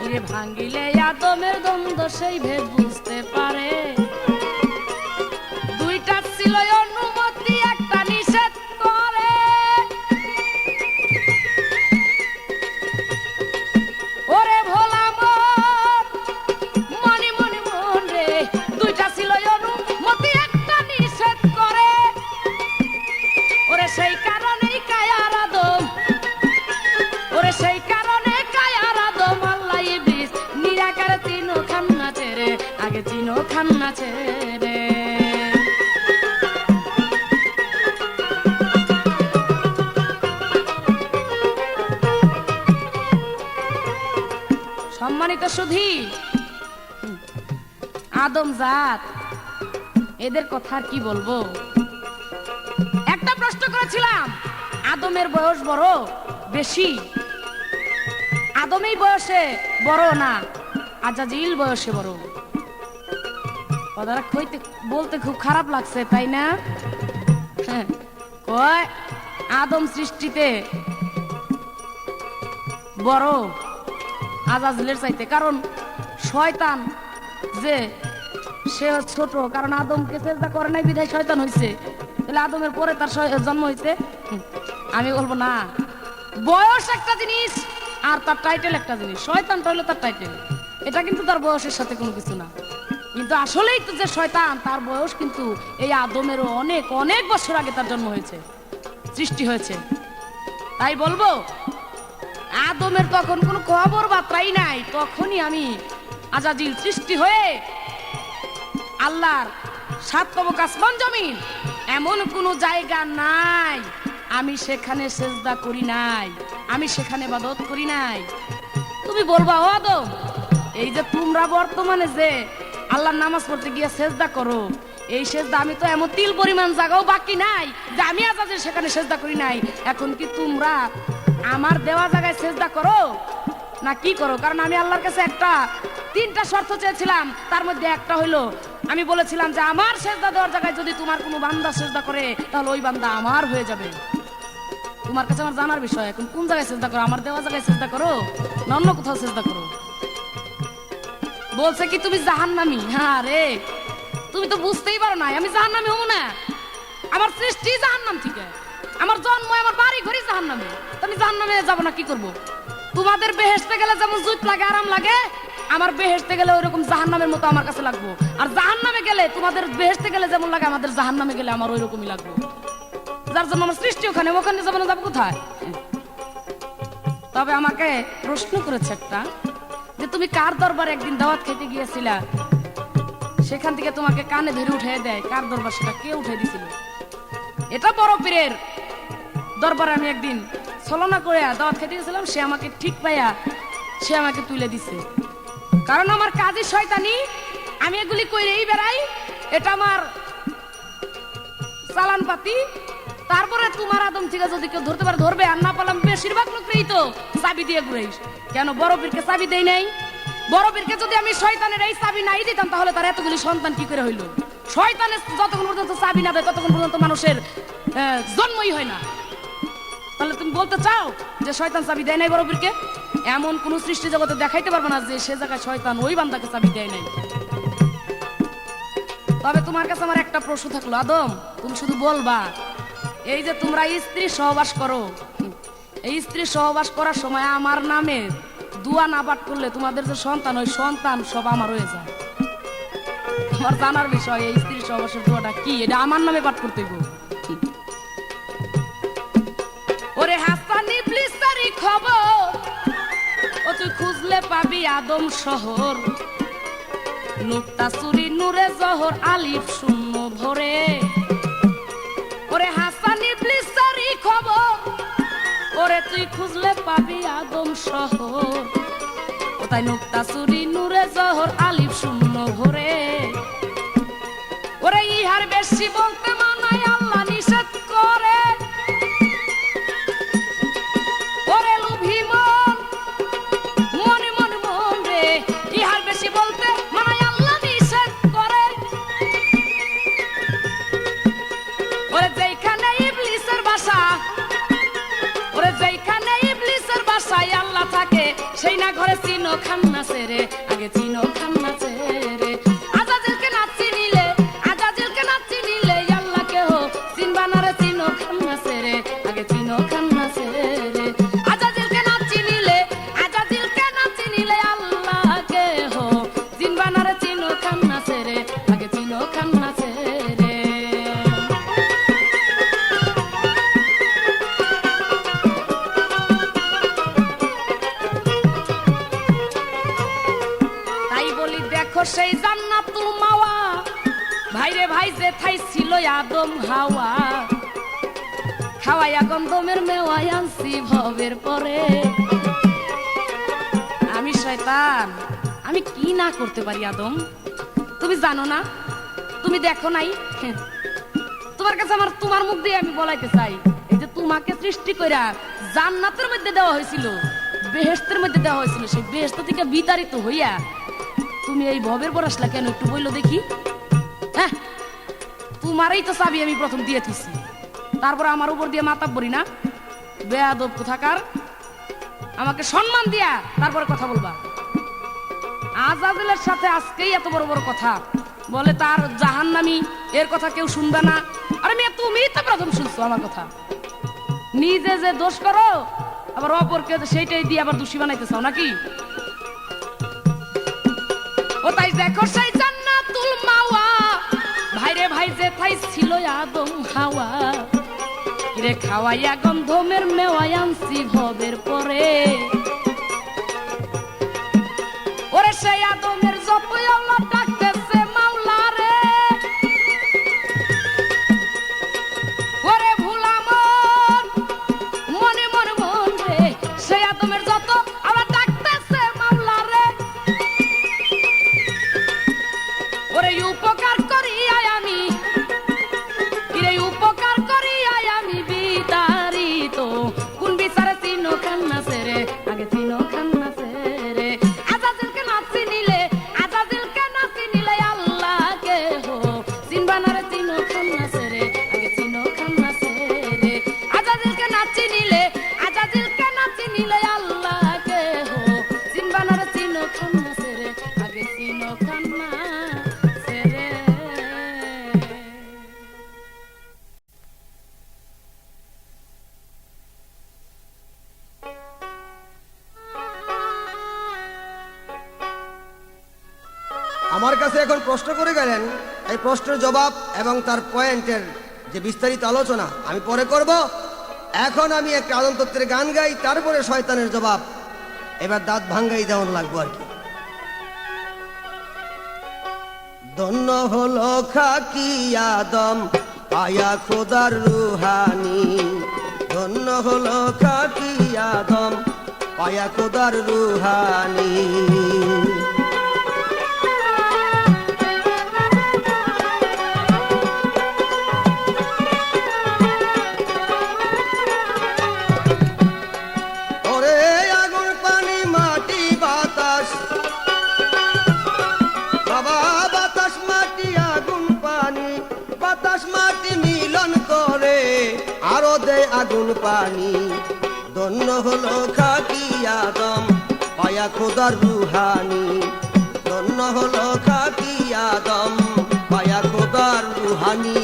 রে ভাঙ্গিলে আদমের দ্বন্দ্ব সেই ভেদ বুঝতে পারে। দুইটা ছিল অনুমতি, একটা নিষেধ করে। ওরে ভোলা মন, মনে মনে মন রে। দুইটা ছিল অনুমতি, একটা নিষেধ করে। ওরে সেই কারণেই কায়ার আদম, ওরে সেই কারণে কায়ার আদম আল্লাহ ইবলিস নিরাকার চিনো খান্না ছেড়ে, আগে চিনো খান্না ছেড়ে। সম্মানিত সুধী, আদম জাত এদের কথা আর কি বলবো। একটা প্রশ্ন করেছিলাম, আদমের বয়স বড় বেশি, আদম এই বয়সে বড় না আজাজিল বয়সে বড়। কথাটা কইতে বলতে খুব খারাপ লাগছে তাই না? হ্যাঁ, কয় আদম সৃষ্টিতে বড় আজাজিলের চাইতে, কারণ শয়তান যে সে ছোট, কারণ আদমকে চেষ্টা করে নাই বিধায় শয়তান হইছে। তাহলে আদমের পরে তার জন্ম হইছে। আমি বলবো না, বয়স একটা জিনিস আর তার টাইটেল একটা জিনিস। শয়তানটা হলো তার টাইটেল, এটা কিন্তু তার বয়সের সাথে কোনো কিছু না। কিন্তু আসলেই তো যে শয়তান, তার বয়স কিন্তু এই আদমেরও অনেক অনেক বছর আগে তার জন্ম হয়েছে, সৃষ্টি হয়েছে। তাই বলবো আদমের তখন কোনো খবর বার্তাই নাই, তখনই আমি আজাজিল সৃষ্টি হয়ে আল্লাহর সাত তবক আসমান জমিন এমন কোনো জায়গা নাই আমি সেখানে সেজদা করি নাই, আমি সেখানে ইবাদত করি নাই। তুমি বলবা ও আদম, এই যে তোমরা বর্তমানে যে আল্লাহর নামাজ পড়তে গিয়ে সেজদা করো, এই সেজদা আমি তো এমন তিল পরিমাণ জায়গাও বাকি নাই যে আমি আজাজিল সেখানে সেজদা করি নাই। এখন কি তোমরা আমার দেওয়া জায়গায় সেজদা করো না কি করো? কারণ আমি আল্লাহর কাছে তিনটা শর্ত চেয়েছিলাম, তার মধ্যে একটা হইলো আমি বলেছিলাম যে আমার সেজদা দেওয়ার জায়গায় যদি তোমার কোনো বান্দা সেজদা করে তাহলে ওই বান্দা আমার হয়ে যাবে। তোমার কাছে আমার জানার বিষয়, এখন কোন জায়গায় সেজদা করো, আমার দেওয়া জায়গায় সেজদা করো না অন্য কোথাও সেজদা করো? বলছে কি তুমি জাহান্নামী? হ্যাঁ রে, তুমি তো বুঝতেই পারো না আমি জাহান্নামী হবো না। আমার সৃষ্টি জাহান্নাম থেকে, আমার জন্ম আমার বাড়ি ঘড়ি জাহান্নামে, আমি জাহান্নামে যাবো না কি করবো? তোমাদের বেহেশতে গেলে যেমন জুত লাগে আরাম লাগে, আমার বেহেশতে গেলে ওইরকম জাহান্নামের মতো আমার কাছে লাগবো। আর জাহান্নামে গেলে তোমাদের বেহেশতে গেলে যেমন লাগে আমাদের জাহান্নামে গেলে আমার ওইরকমই লাগবে। যার জন্য আমার সৃষ্টি ওখানে, ওখানে যাবো না, যাবো কোথায়? তবে আমাকে প্রশ্ন করেছে একটা, যে তুমি কার দরবারে একদিন দাওয়াত খেতে গিয়েছিলা, সেখান থেকে তোমাকে কানে ধরে উঠে দেয়, কার দরবার সেটা কে উঠে দিছিল? এটা বড় পীরের দরবারে আমি একদিন ছলনা করে দাওয়াত খেতে গেছিলাম, সে আমাকে ঠিক পাইয়া সে আমাকে তুলে দিছে। কারণ আমার কাজই শয়তানি, আমি এগুলি কইরেই বেড়াই, এটা আমার চালান পাতি। তারপরে তোমার আদম থেকে যদি কেউ ধরতে পারে ধরবে, আর না পারলাম বেশিরভাগ লোকই তো চাবি দিয়ে ঘুরাইস। কেন বড় পীরকে চাবি দেই নাই? বড় পীরকে যদি আমি শয়তানের এই চাবি নাই দিতাম তাহলে তার এতগুলি সন্তান কি করে হইল? শয়তানের যতক্ষণ পর্যন্ত চাবি না দেয় ততক্ষণ পর্যন্ত মানুষের জন্মই হয় না। তাহলে তুমি বলতে চাও যে শয়তান চাবি দেয় নাই বড় পীরকে? এমন কোন সৃষ্টি জগতে দেখাইতে পারবে না যে সে জায়গায় শয়তান ওই বান্দাকে চাবি দেয় নাই। তবে তোমার কাছে আমার একটা প্রশ্ন থাকলো, আদম তুমি শুধু বলবা, এই যে তোমরা স্ত্রী সহবাস করো, এই স্ত্রী সহবাস করার সময় আমার নামে দুয়া না পাঠ করলে তোমাদের যে সন্তান, ওই সন্তান সব আমার হয়ে যায়। আমার জানার বিষয় এই স্ত্রী সহবাসের দোয়াটা কি, এটা আমার নামে পাঠ করতে গো। ওরে হাসান ইবলিস তারি খবর, ও তুই খুঁজলে পাবি আদম শহর, নুক্তা চুরি নূরে জহর আলিফ শূন্য ভরে। ওরে হাসান ইবলিস তারি খবর, ওরে তুই খুঁজলে পাবি আদম শহর, ও তাই নুক্তা চুরি নূরে জহর আলিফ শূন্য ভরে। ওরে ইহার বেশি বলতে মানায় আল্লাহ নিষেধ করে, ওরে লুভি মন মনে মন মন রে, ইহার বেশি বলতে মানায় আল্লাহ নিষেধ করে। ওরে যেখানে ইবলিসের বাসা, ওরে যেখানে ইবলিসের বাসায় আল্লাহ থাকে, সেই না ঘরে চিনো খান্নাসে রে, আগে চিনো খান্নাসে রে। আজাজিলকে না চিনিলে, আজাজিলকে না চিনিলে আল্লাহ কেহ চিনবা না রে, চিনো খান্নাসে রে, আগে চিনো খান্নাসে রে। আজাজিলকে না চিনিলে, আজাজিলকে না চিনিলে আল্লাহ কেহ চিনবা না রে, চিনো খান্নাসে রে, আগে চিনো খান্নাসে রে। সেই জান্নাতুল মাওয়া, ভাইরে ভাই যে থাই ছিল আদম হাওয়া, খাওয়াইয়া গন্ধমের মেওয়াই আনছি ভবের পরে। আমি শয়তান, আমি কি না করতে পারি আদম তুমি জানো না? তুমি দেখো নাই? তোমার কাছে আমার তোমার মুখ দিয়ে আমি বলাইতে চাই, এই যে তোমাকে সৃষ্টি কইরা জান্নাতের মধ্যে দেওয়া হয়েছিল, বেহেশতের মধ্যে দেওয়া হয়েছিল, সেই বেহেশত থেকে বিতাড়িত হইয়া তুমি এই ভবের পর আসলা কেন একটু বললো দেখি? হ্যাঁ, তোমারই তো চাবি আমি প্রথম দিয়ে দিছি, তারপর আমার উপর দিয়ে মাতাব্বরি না? বেয়াদব কোথাকার, আমাকে সম্মান দিয়া তারপরে কথা বলবা। আজাজিলের সাথে আজকেই এত বড় বড় কথা বলে, তার জাহান্নামী, এর কথা কেউ শুনবে না। আরে মেয়ে তুমি তো প্রথম শুনছো আমার কথা। নিজে যে দোষ করো আবার অপরকে সেইটাই দিয়ে আবার দোষী বানাইতে চাও নাকি? ও তাই দেখো সেই জান্নাতুল মাওয়া, ভাইরে ভাই যে থাই ছিল আদম হাওয়া, রে খাওয়াইয়া গন্ধমের মেওয়া আনছি ভবের পরে। ওরে সেই আদমের যত আল্লাহ ডাকতেছে মাওলা রে, ওরে ভুলা মন মনে মন মন রে, সেই আদমের যত আল্লাহ ডাকতেছে মাওলা রে। ওরে উপকার করি আয় আমি, কিরে উপকার করি আয় আমি বিতাড়িত, কোন বিচারে চিনো খান্নাসে রে, আগে চিনো খান্নাসে রে। আজাজিলকে না চিনিলে, আজাজিলকে না চিনিলে আল্লাহ কেহ চিনবা না রে, চিনো খান্নাসে রে, আগে চিনো খান্নাসে রে। আজাজিলকে না চিনিলে, আজাজিলকে না চিনিলে আল্লাহ কেহ চিনবা না রে, চিনো খান্নাসে রে, আগে চিনো খান্নাসে রে। আমার কাছে এখন প্রশ্ন করে গেলেন, এই প্রশ্নের জবাব এবং তার পয়েন্টের যে বিস্তারিত আলোচনা আমি পরে করব। এখন আমি একটা আদম তত্ত্বের গান গাই, তারপরে শয়তানের জবাব। এবার দাঁত ভাঙ্গাই যেমন লাগবো আর কি। ধন্য হলো খাকি আদম পায়া খোদার রুহানি, ধন্য হলো খাকি আদম পায়া খোদার রুহানি। আগুন পানি। ধন্য হলো খাকি আদম পায়া খোদার রুহানি। ধন্য হলো খাকি আদম পায়া খোদার রুহানি।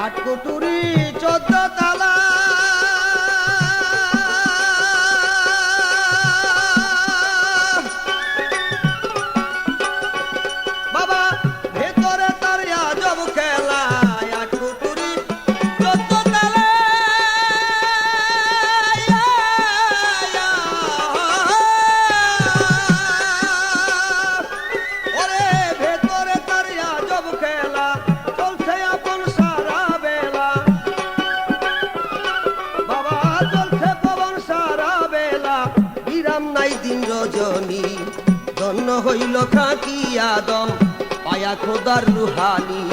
আট কুটুরি 14 তালা, বাবা ভেতরে তার আজব খেলা। আট কুটুরি 14 তালা, ওরে ভেতরে তার আজব খেলা। চলছে আপন সারা বেলা, বাবা চলছে পবন সারা বেলা। বিরাম নাই দিন রজনী। ধন্য হইল খাকি আদম পায়া খোদার রুহানি।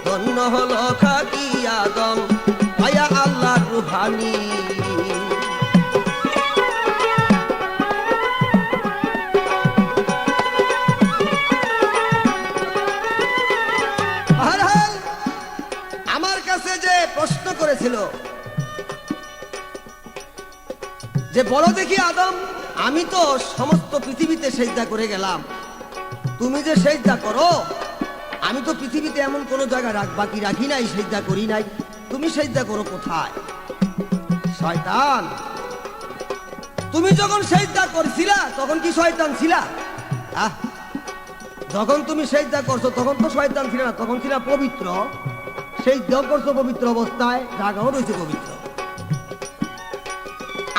ধন্য হলো খাকি আদম পায়া আল্লাহর রুহানি। বহরহাল আমার কাছে যে প্রশ্ন করেছিল যে বলো দেখি আদম, আমি তো সমস্ত পৃথিবীতে সেজদা করে গেলাম, তুমি যে সেজদা করো, আমি তো পৃথিবীতে এমন কোন জায়গা বাকি রাখি নাই, সেজদা করি নাই, তুমি সেজদা করো কোথায়? শয়তান, তুমি যখন সেজদা করছিলা তখন কি শয়তান ছিলা? যখন তুমি সেজদা করছো তখন তো শয়তান ছিল না, তখন ছিল পবিত্র। সেজদা করছো পবিত্র অবস্থায়, জায়গাও রয়েছে পবিত্র।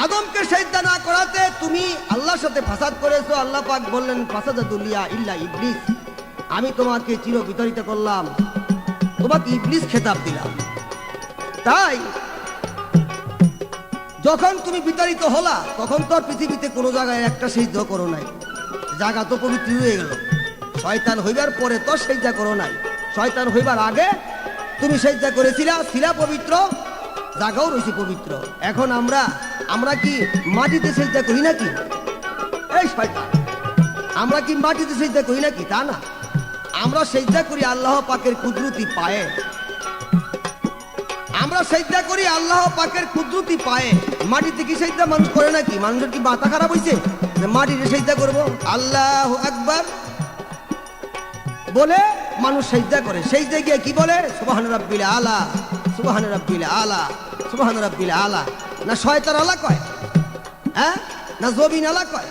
আদমকে সেজদা না করাতে তুমি আল্লাহর সাথে ফাসাদ করেছো। আল্লাহ পাক বললেন ফাসাদাতুলিয়া ইল্লা ইবলিস, আমি তোমাকে চির বিতাড়িত করলাম, তোমাকে ইবলিস খেতাব দিলাম। তাই যখন তুমি বিতাড়িত হলা তখন তো পৃথিবীতে কোনো জায়গায় একটা সেজদা করো নাই, জায়গা তো পবিত্র হয়ে গেল। শয়তান হইবার পরে তো সেজদা করো নাই, শয়তান হইবার আগে তুমি সেজদা করেছিলা, ছিলা পবিত্র, জায়গাও রয়েছে পবিত্র। এখন আমরা কি মাটিতে সেজদা করি নাকি? এই শয়তান, আমরা কি মাটিতে সেজদা করি নাকি? তা না, আমরা সেজদা করি আল্লাহ পাকের কুদরতি পায়ে। আমরা সেজদা করি আল্লাহ পাকের কুদরতি পায়ে। মাটিতে কি সেজদা মানুষ করে নাকি? মানুষের কি মাথা খারাপ হয়েছে যে মাটিতে সেজদা করবো? আল্লাহু আকবার বলে মানুষ সেজদা করে। সেজদা গিয়ে কি বলে? সুবহান রাব্বিল আলা, সুবহান রাব্বিল আলা, সুবহান রাব্বিল আলা। না শয়তান আলা কয়? হ্যাঁ, না জমিন আলা কয়?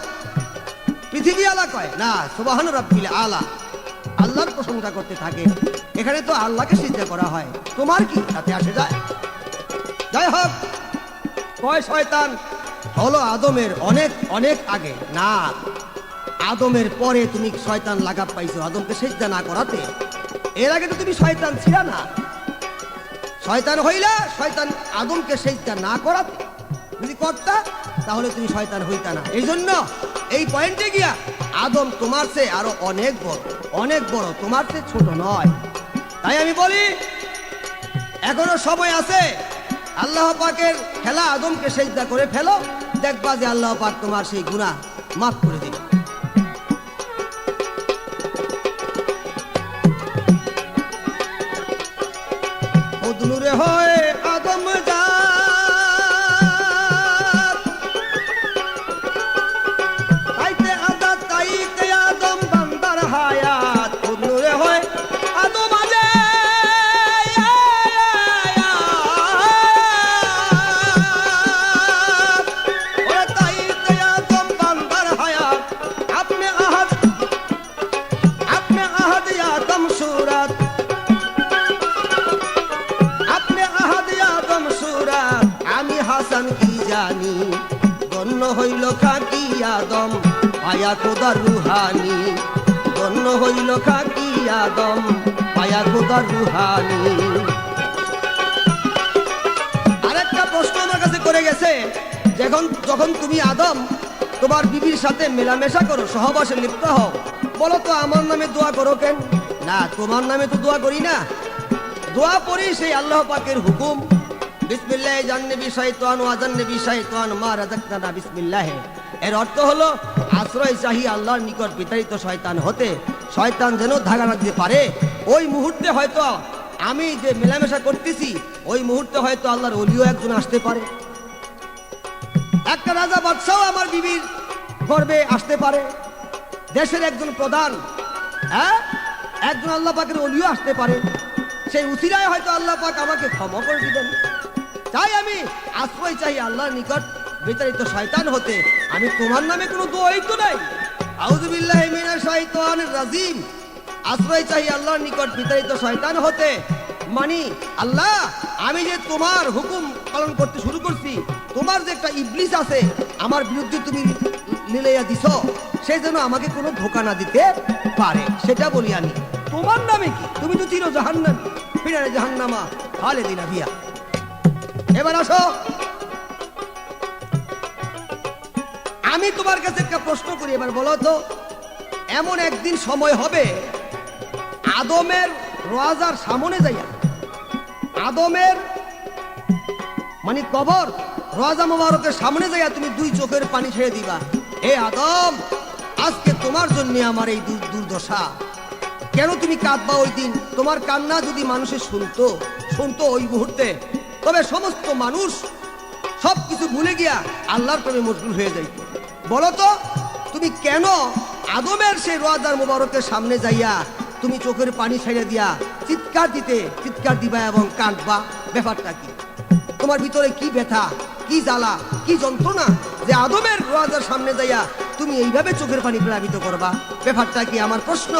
পৃথিবী আলা কয়? না, সুবহান রাব্বিল আলা, আল্লাহর প্রশংসা করতে থাকে। এখানে তো আল্লাহকে সিজদা করা হয়, তোমার কি তাতে আসে যায়? যাই হোক, কয় শয়তান হলো আদমের অনেক অনেক আগে। না, আদমের পরে তুমি শয়তান লাগাব পাইছো আদমকে সিজদা না করাতে। এর আগে তো তুমি শয়তান ছিল না। শয়তান হইলা শয়তান আদমকে সিজদা না করাতে। যদি করতা তাহলে তুমি শয়তান হইতা না। এই জন্য এই পয়েন্টে গিয়া আদম তোমার চেয়ে আরো অনেক বড়, অনেক বড়, তোমার চেয়ে ছোট নয়। তাই আমি বলি এখনো সময় আছে, আল্লাহ পাকের খেলা আদমকে সিজদা করে ফেলো, দেখবা যে আল্লাহ পাক তোমার সেই গুনাহ মাফ করে দিবে। নূরে হয় আদম জাত, তাইতে আজাদ, তাইতে আদম বান্দার হায়াত। নূরে হয় আদম আজে, তাইতে আদম বান্দার হায়াত। আপনি আহাদ আদম সুরাত, আমি হাসান কি জানি। ধন্য হইল খাকি আদম পায়া খোদার রুহানি। ধন্য হইল খাকি আদম পায়া খোদার রুহানি। আরেকটা প্রশ্ন আমার কাছে করে গেছে, যখন তুমি আদম তোমার বিবির সাথে মেলামেশা করো, সহবাসে লিপ্ত হও, বলো তো আমার নামে দোয়া করো কেন? না, তোমার নামে তো দোয়া করি না, দোয়া করি সেই আল্লাহ পাকের হুকুম। বিসমিল্লাহ জান্নবি শাইতান ওয়া জান্নবি শাইতান মা রাযাকতানা। বিসমিল্লাহ এর অর্থ হলো আশ্রয় চাহি আল্লাহর নিকট বিতাড়িত শয়তান হতে, শয়তান যেন ধাগা না দিতে পারে। ওই মুহূর্তে হয়তো আমি যে মেলামেশা করতেছি ওই মুহূর্তে হয়তো আল্লাহর ওলিও একজন আসতে পারে, একটা রাজা বাদশাও আমার বিবির গর্বে আসতে পারে, দেশের একজন প্রধান, হ্যাঁ একজন আল্লাহ পাকের ওলিও আসতে পারে। সেই উসিলায় হয়তো আল্লাহ পাক আমাকে ক্ষমা করে দিবেন। তাই আমি আশ্রয় চাই আল্লাহর নিকট বিতাড়িত শয়তান হতে। আমি তোমার নামে কোনো দোয়াই তো নাই। আউযু বিল্লাহি মিনাশ শাইতানির রাজিম। আশ্রয় চাই আল্লাহর নিকট বিতাড়িত শয়তান হতে মানে আল্লাহ, আমি যে তোমার হুকুম পালন করতে শুরু করছি, তোমার যে একটা ইবলিস আছে আমার বিরুদ্ধে তুমি লিলাইয়া দিছ, সে যেন আমাকে কোনো ধোঁকা না দিতে পারে, সেটা বলি আমি। তোমার নামে কি? তুমি তো চির জাহান্নামী, ফিরানে জাহান্নামা খালিদিনা ফিহা। এবার আসো, আমি তোমার কাছে একটা প্রশ্ন করি, এবার বলো তো, এমন একদিন সময় হবে আদমের রোয়াজার সামনে যাইয়া, আদমের মানে কবর রোয়াজা মোবারকের সামনে যাইয়া তুমি দুই চোখের পানি ছেড়ে দিবা, হে আদম আজকে তোমার জন্য আমার এই দুর্দশা। কেন তুমি কাঁদবা ওই দিন? তোমার কান্না যদি মানুষের শুনতো ওই মুহূর্তে, তবে সমস্ত মানুষ সবকিছু ভুলে গিয়া আল্লাহর প্রেমে মশগুল হয়ে যাইত। বলো তো তুমি কেন আদমের সেই রোয়াজার মোবারকের সামনে যাইয়া তুমি চোখের পানি ছেড়ে দিয়া চিৎকার দিবা এবং কাঁদবা? ব্যাপারটা কি? তোমার ভিতরে কি ব্যথা, কি জ্বালা, কি যন্ত্রণা যে আদমের রোয়াজার সামনে যাইয়া তুমি এইভাবে চোখের পানি প্লাবিত করবা? ব্যাপারটা কি? আমার প্রশ্ন।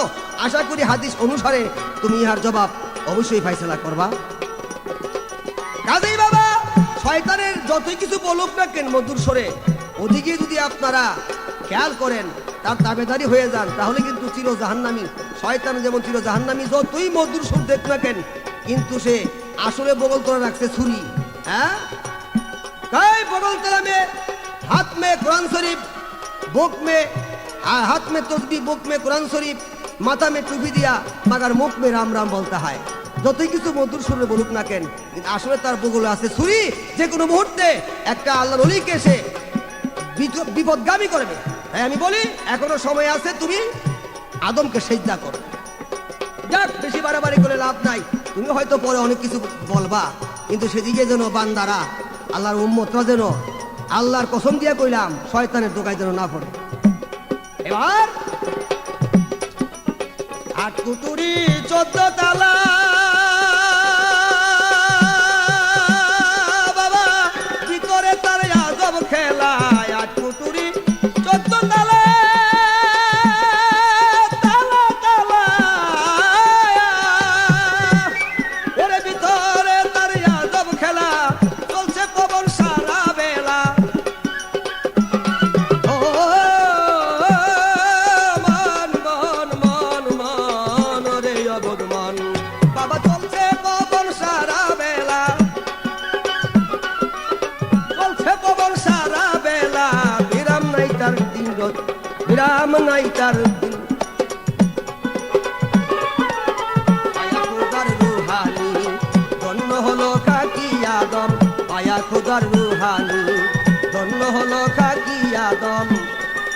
আশা করি হাদিস অনুসারে তুমি ইহার জবাব অবশ্যই ফয়সালা করবা। কাজেই বাবা, শয়তানের যতই কিছু বলুক না কেন মধুর স্বরে, ওদিকে যদি আপনারা খেয়াল করেন, তার তাবেদারি হয়ে যান, তাহলে কিন্তু চির জাহান্নামী। শয়তান যেমন চির জাহান্নামী, যতই মধুর সুর দেখ না কেন, কিন্তু সে আসলে বগল তোলা রাখছে ছুরি। হ্যাঁ, कई बगल तला में हाथ में कुरान शरीफ, बुक में हाथ में तस्बीह, बुक में कुरान शरीफ, माथा में टुपी दिया, मगर मुख में राम राम बोलता है। যতই কিছু মধুর সুরে বলুক না কেন, কিন্তু আসলে তার বগলে আছে ছুরি। যে কোনো মুহূর্তে একটা আল্লাহর ওলিকে সে বিপদগামী করবে। তাই আমি বলি এখনো সময় আছে, তুমি আদমকে সিজদা করো। যাক, বেশি বাড়াবাড়ি করে লাভ নাই। তুমি হয়তো পরে অনেক কিছু বলবা, কিন্তু সেদিকে যেন বান্দারা, আল্লাহর উম্মতরা যেন, আল্লাহর কসম দিয়ে কইলাম, শয়তানের দোকায় যেন না পড়ে। এবার আট কুটুরি 14 তালা বাবা, ভিতরে তার আজব খেলা। আট কুটুরি 14 তালা বিরাম নাই তার দিন। আয়া খোদার রুহানি ধন্য হলো খাকি আদম, আয়া খোদার রুহানি ধন্য হলো খাকি আদম,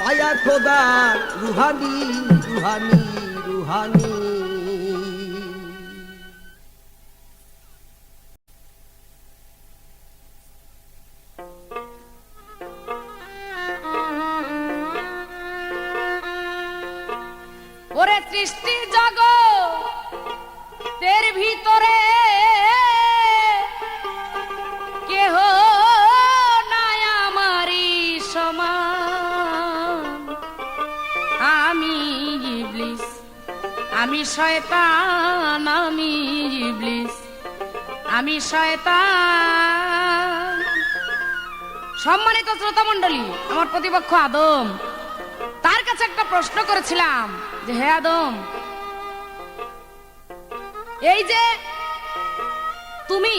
আয়া খোদার রুহানি রুহানি রুহানি। সৃষ্টি জগতের ভিতরে কেহ নাই আমারই সমান। আমি ইবলিস, আমি শয়তান, আমি ইবলিস, আমি শয়তান। সম্মানিত শ্রোতা মণ্ডলী, আমার প্রতিপক্ষ আদম, তার কাছে একটা প্রশ্ন করেছিলাম যে হে আদম, এই যে তুমি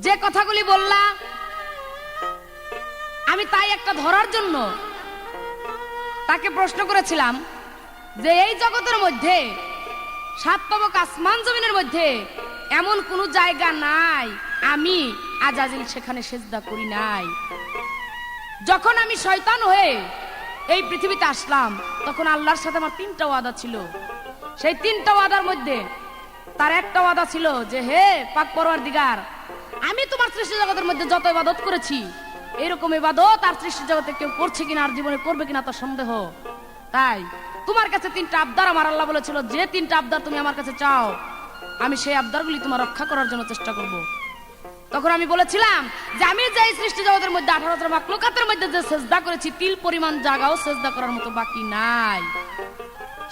যে কথাগুলি বললা, আমি তাই একটা ধরার জন্য তাকে প্রশ্ন করেছিলাম যে এই জগতের মধ্যে, সাততবক আসমান জমিনের মধ্যে এমন কোনো জায়গা নাই আমি আজাজিল সেখানে সেজদা করি নাই। যখন আমি শয়তান হয়ে এই পৃথিবীতে আসলাম তখন আল্লাহর সাথে আমার 3টা ওয়াদা ছিল। সেই 3টা ওয়াদার মধ্যে তার একটা ওয়াদা ছিল যে হে পাক পরওয়ারদিগার, আমি তোমার সৃষ্টি জগতের মধ্যে যত ইবাদত করেছি এরকম ইবাদত আর সৃষ্টি জগতে কেউ করছে কিনা আর জীবনে করবে কিনা তার সন্দেহ। তাই তোমার কাছে 3টা আবদার আমার আল্লাহ বলেছিল, যে 3টা আবদার তুমি আমার কাছে চাও আমি সেই আবদারগুলি তোমার রক্ষা করার জন্য চেষ্টা করব। তখন আমি বলেছিলাম যে আমি যে সৃষ্টি জগতের মধ্যে 18টা মাখলুকাতের মধ্যে যে সেজদা করেছি তিল পরিমাণ জায়গাও সেজদা করার মতো বাকি নাই।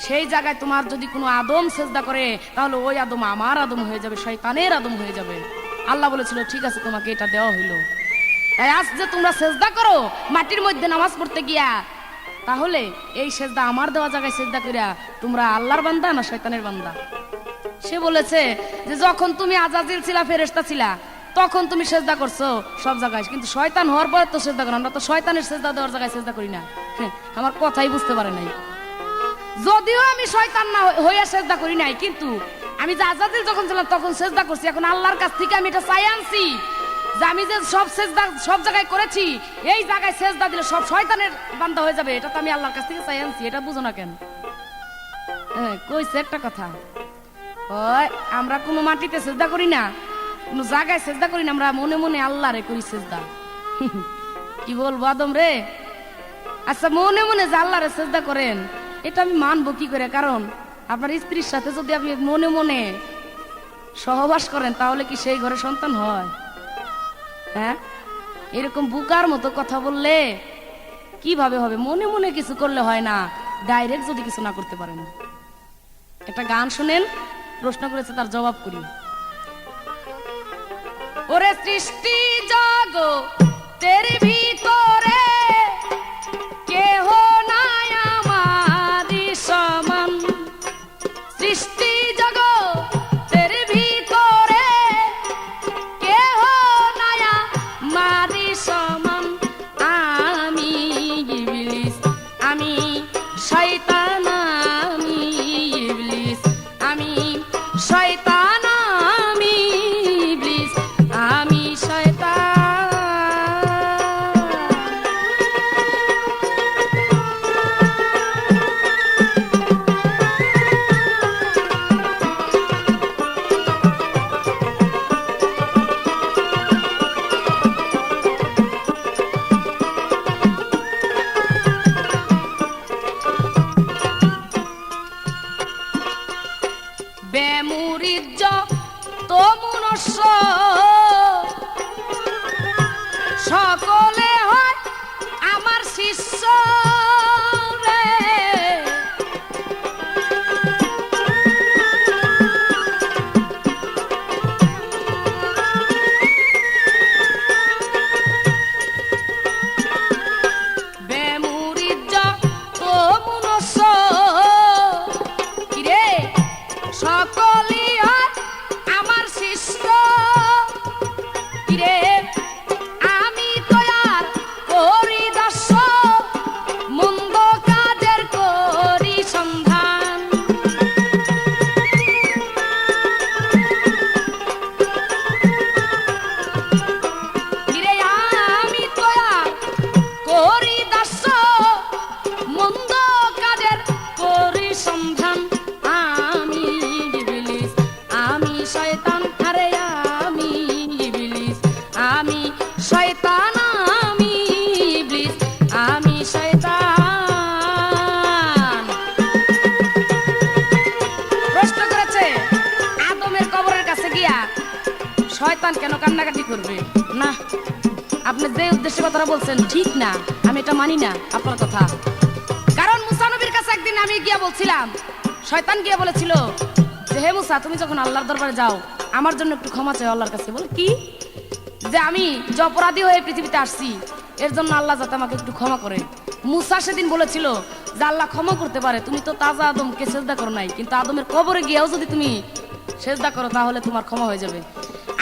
সেই জায়গায় তোমার যদি কোনো আদম সেজদা করে তাহলে ওই আদম আমার আদম হয়ে যাবে, শয়তানের আদম হয়ে যাবে। আল্লাহ বলেছিল ঠিক আছে তোমাকে এটা দেওয়া হইলো। তাই আজ যে তোমরা সেজদা করো মাটির মধ্যে নামাজ পড়তে গিয়া, তাহলে এই সেজদা আমার দেওয়া জায়গায় সেজদা করিয়া তোমরা আল্লাহর বান্দা না শয়তানের বান্দা? সে বলেছে যে যখন তুমি আজাজিল ছিলা, ফেরেশতা ছিলা, তখন তুমি সেজদা করছো সব জায়গায়, কিন্তু শয়তান হওয়ার পরে তো সেজদা করো। আমরা তো শয়তানের সেজদা দেওয়ার জায়গায় সেজদা করি না। আমার কথাই বুঝতে পারে নাই। যদিও আমি শয়তান না হইয়া সেজদা করি নাই, কিন্তু আমি যে আজাদিল যখন ছিলাম তখন সেজদা করছি। এখন আল্লাহর কাছ থেকে আমি এটা চাই আনছি যে আমি যে সব সেজদা সব জায়গায় করেছি এই জায়গায় সেজদা দিলে সব শয়তানের বান্দা হয়ে যাবে, এটা তো আমি আল্লাহর কাছ থেকে চাই আনছি। এটা বুঝো না কেন? কইছে একটা কথা, ওই আমরা কোনো মাটিতে সেজদা করি না, কোনো জায়গায় সেজদা করি না, আমরা মনে মনে আল্লাহরে করি সেজদা। কি বলবো আদম রে? আচ্ছা মনে মনে যে আল্লাহরে সেজদা করেন এটা আমি মানবো কি করে? কারণ আপনার স্ত্রীর সাথে যদি আপনি মনে মনে সহবাস করেন তাহলে কি সেই ঘরে সন্তান হয়? হ্যাঁ, এরকম বুকার মতো কথা বললে কিভাবে হবে? মনে মনে কিছু করলে হয় না, ডাইরেক্ট যদি কিছু না করতে পারেন। একটা গান শুনেন, প্রশ্ন করেছে তার জবাব করি। ওরে সৃষ্টি জগতের ভিতরে কেহ নাই আমারি সমান, সৃষ্টি জগতের ভিতরে কেহ নাই আমারি সমান। আমি ইবলিস, আমি শয়তান, আমি ইবলিস, আমি শয়তান, আমি ইবলিস, আমি শয়তান। বেমুরিজ্জ তো মনুষ্য সকলে হয় আমার শিষ্য রে। বেমুরিজ্জ তো মনুষ্য কিরে সকলি আমার শিষ্য কিরে, আমি তৈয়ার করি দর্শ মন্দ কাজের করি সন্ধান। কিরে আমি তৈয়ার করি দর্শ মন্দ কাজের করি সন্ধান। আমি ইবলিস, আমি শয়তান, আরে আমি ইবলিস, আমি শয়তান, আমি ইবলিস, আমি শয়তান। প্রশ্ন করেছে আদমের কবরের কাছে গিয়া শয়তান কেন কান্নাকাটি করবে? না, আপনি যে উদ্দেশ্যে কথাটা বলছেন ঠিক না, আমি এটা মানি না আপনার কথা। কারণ মুসা নবীর কাছে একদিন আমি গিয়া বলছিলাম, শয়তান গিয়া বলেছিল যে হে মুসা তুমি যখন আল্লাহর দরবারে যাও আমার জন্য একটু ক্ষমা চাই আল্লাহর কাছে। বলে কি? যে আমি যে অপরাধী হয়ে পৃথিবীতে আসছি এর জন্য আল্লাহ যাতে আমাকে একটু ক্ষমা করে। মুসা সেদিন বলেছিল যে আল্লাহ ক্ষমা করতে পারে, তুমি তো তাজা আদমকে সেজদা করো নাই, কিন্তু আদমের কবরে গিয়েও যদি তুমি সেজদা করো তাহলে তোমার ক্ষমা হয়ে যাবে।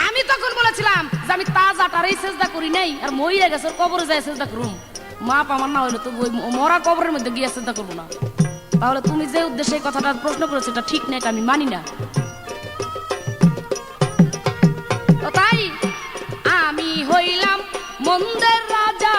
আমি তখন বলেছিলাম যে আমি তাজাটারই সেজদা করি নাই, আর মইরা গেছে কবরে যায় সেজদা করুম, মাপ আমার না হইলো তো ওই মরা কবরের মধ্যে গিয়ে সেজদা করবো না। তাহলে তুমি যে উদ্দেশ্যে এই কথাটা প্রশ্ন করেছো এটা ঠিক না, এটা আমি মানি না। তো তাই আমি হইলাম মন্দের রাজা,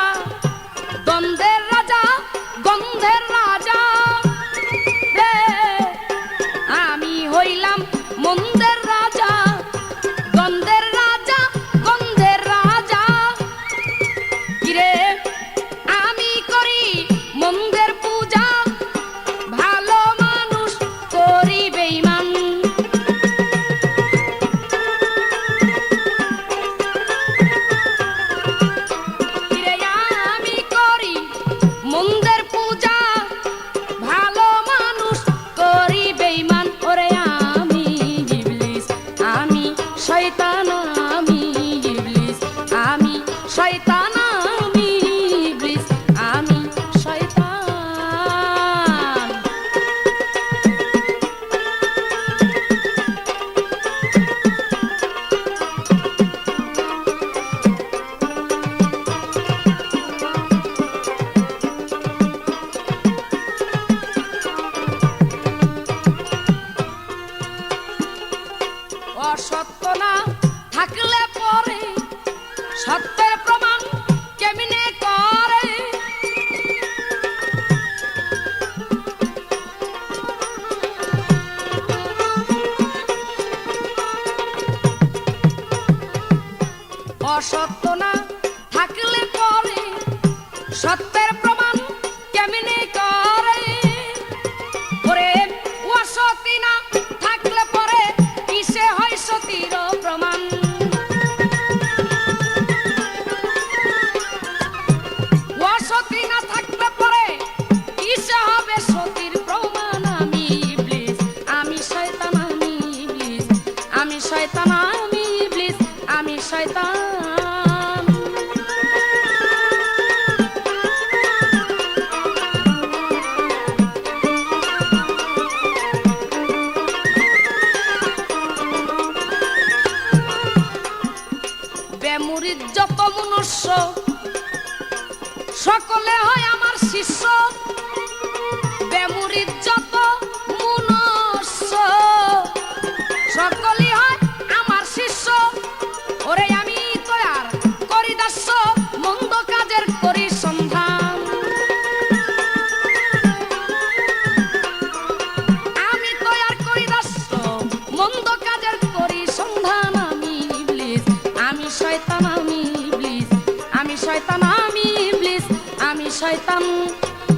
শয়তান।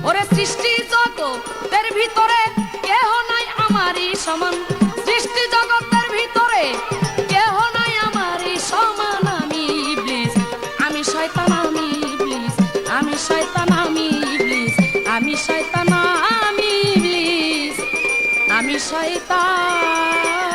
ওরে সৃষ্টি জগতের ভিতরে কেহ নাই আমারই সমান, সৃষ্টি জগতের ভিতরে কেহ নাই আমারই সমান। আমি ইবলিস, আমি শয়তান, আমি ইবলিস, আমি শয়তান, আমি ইবলিস, আমি শয়তান, আমি ইবলিস, আমি শয়তান।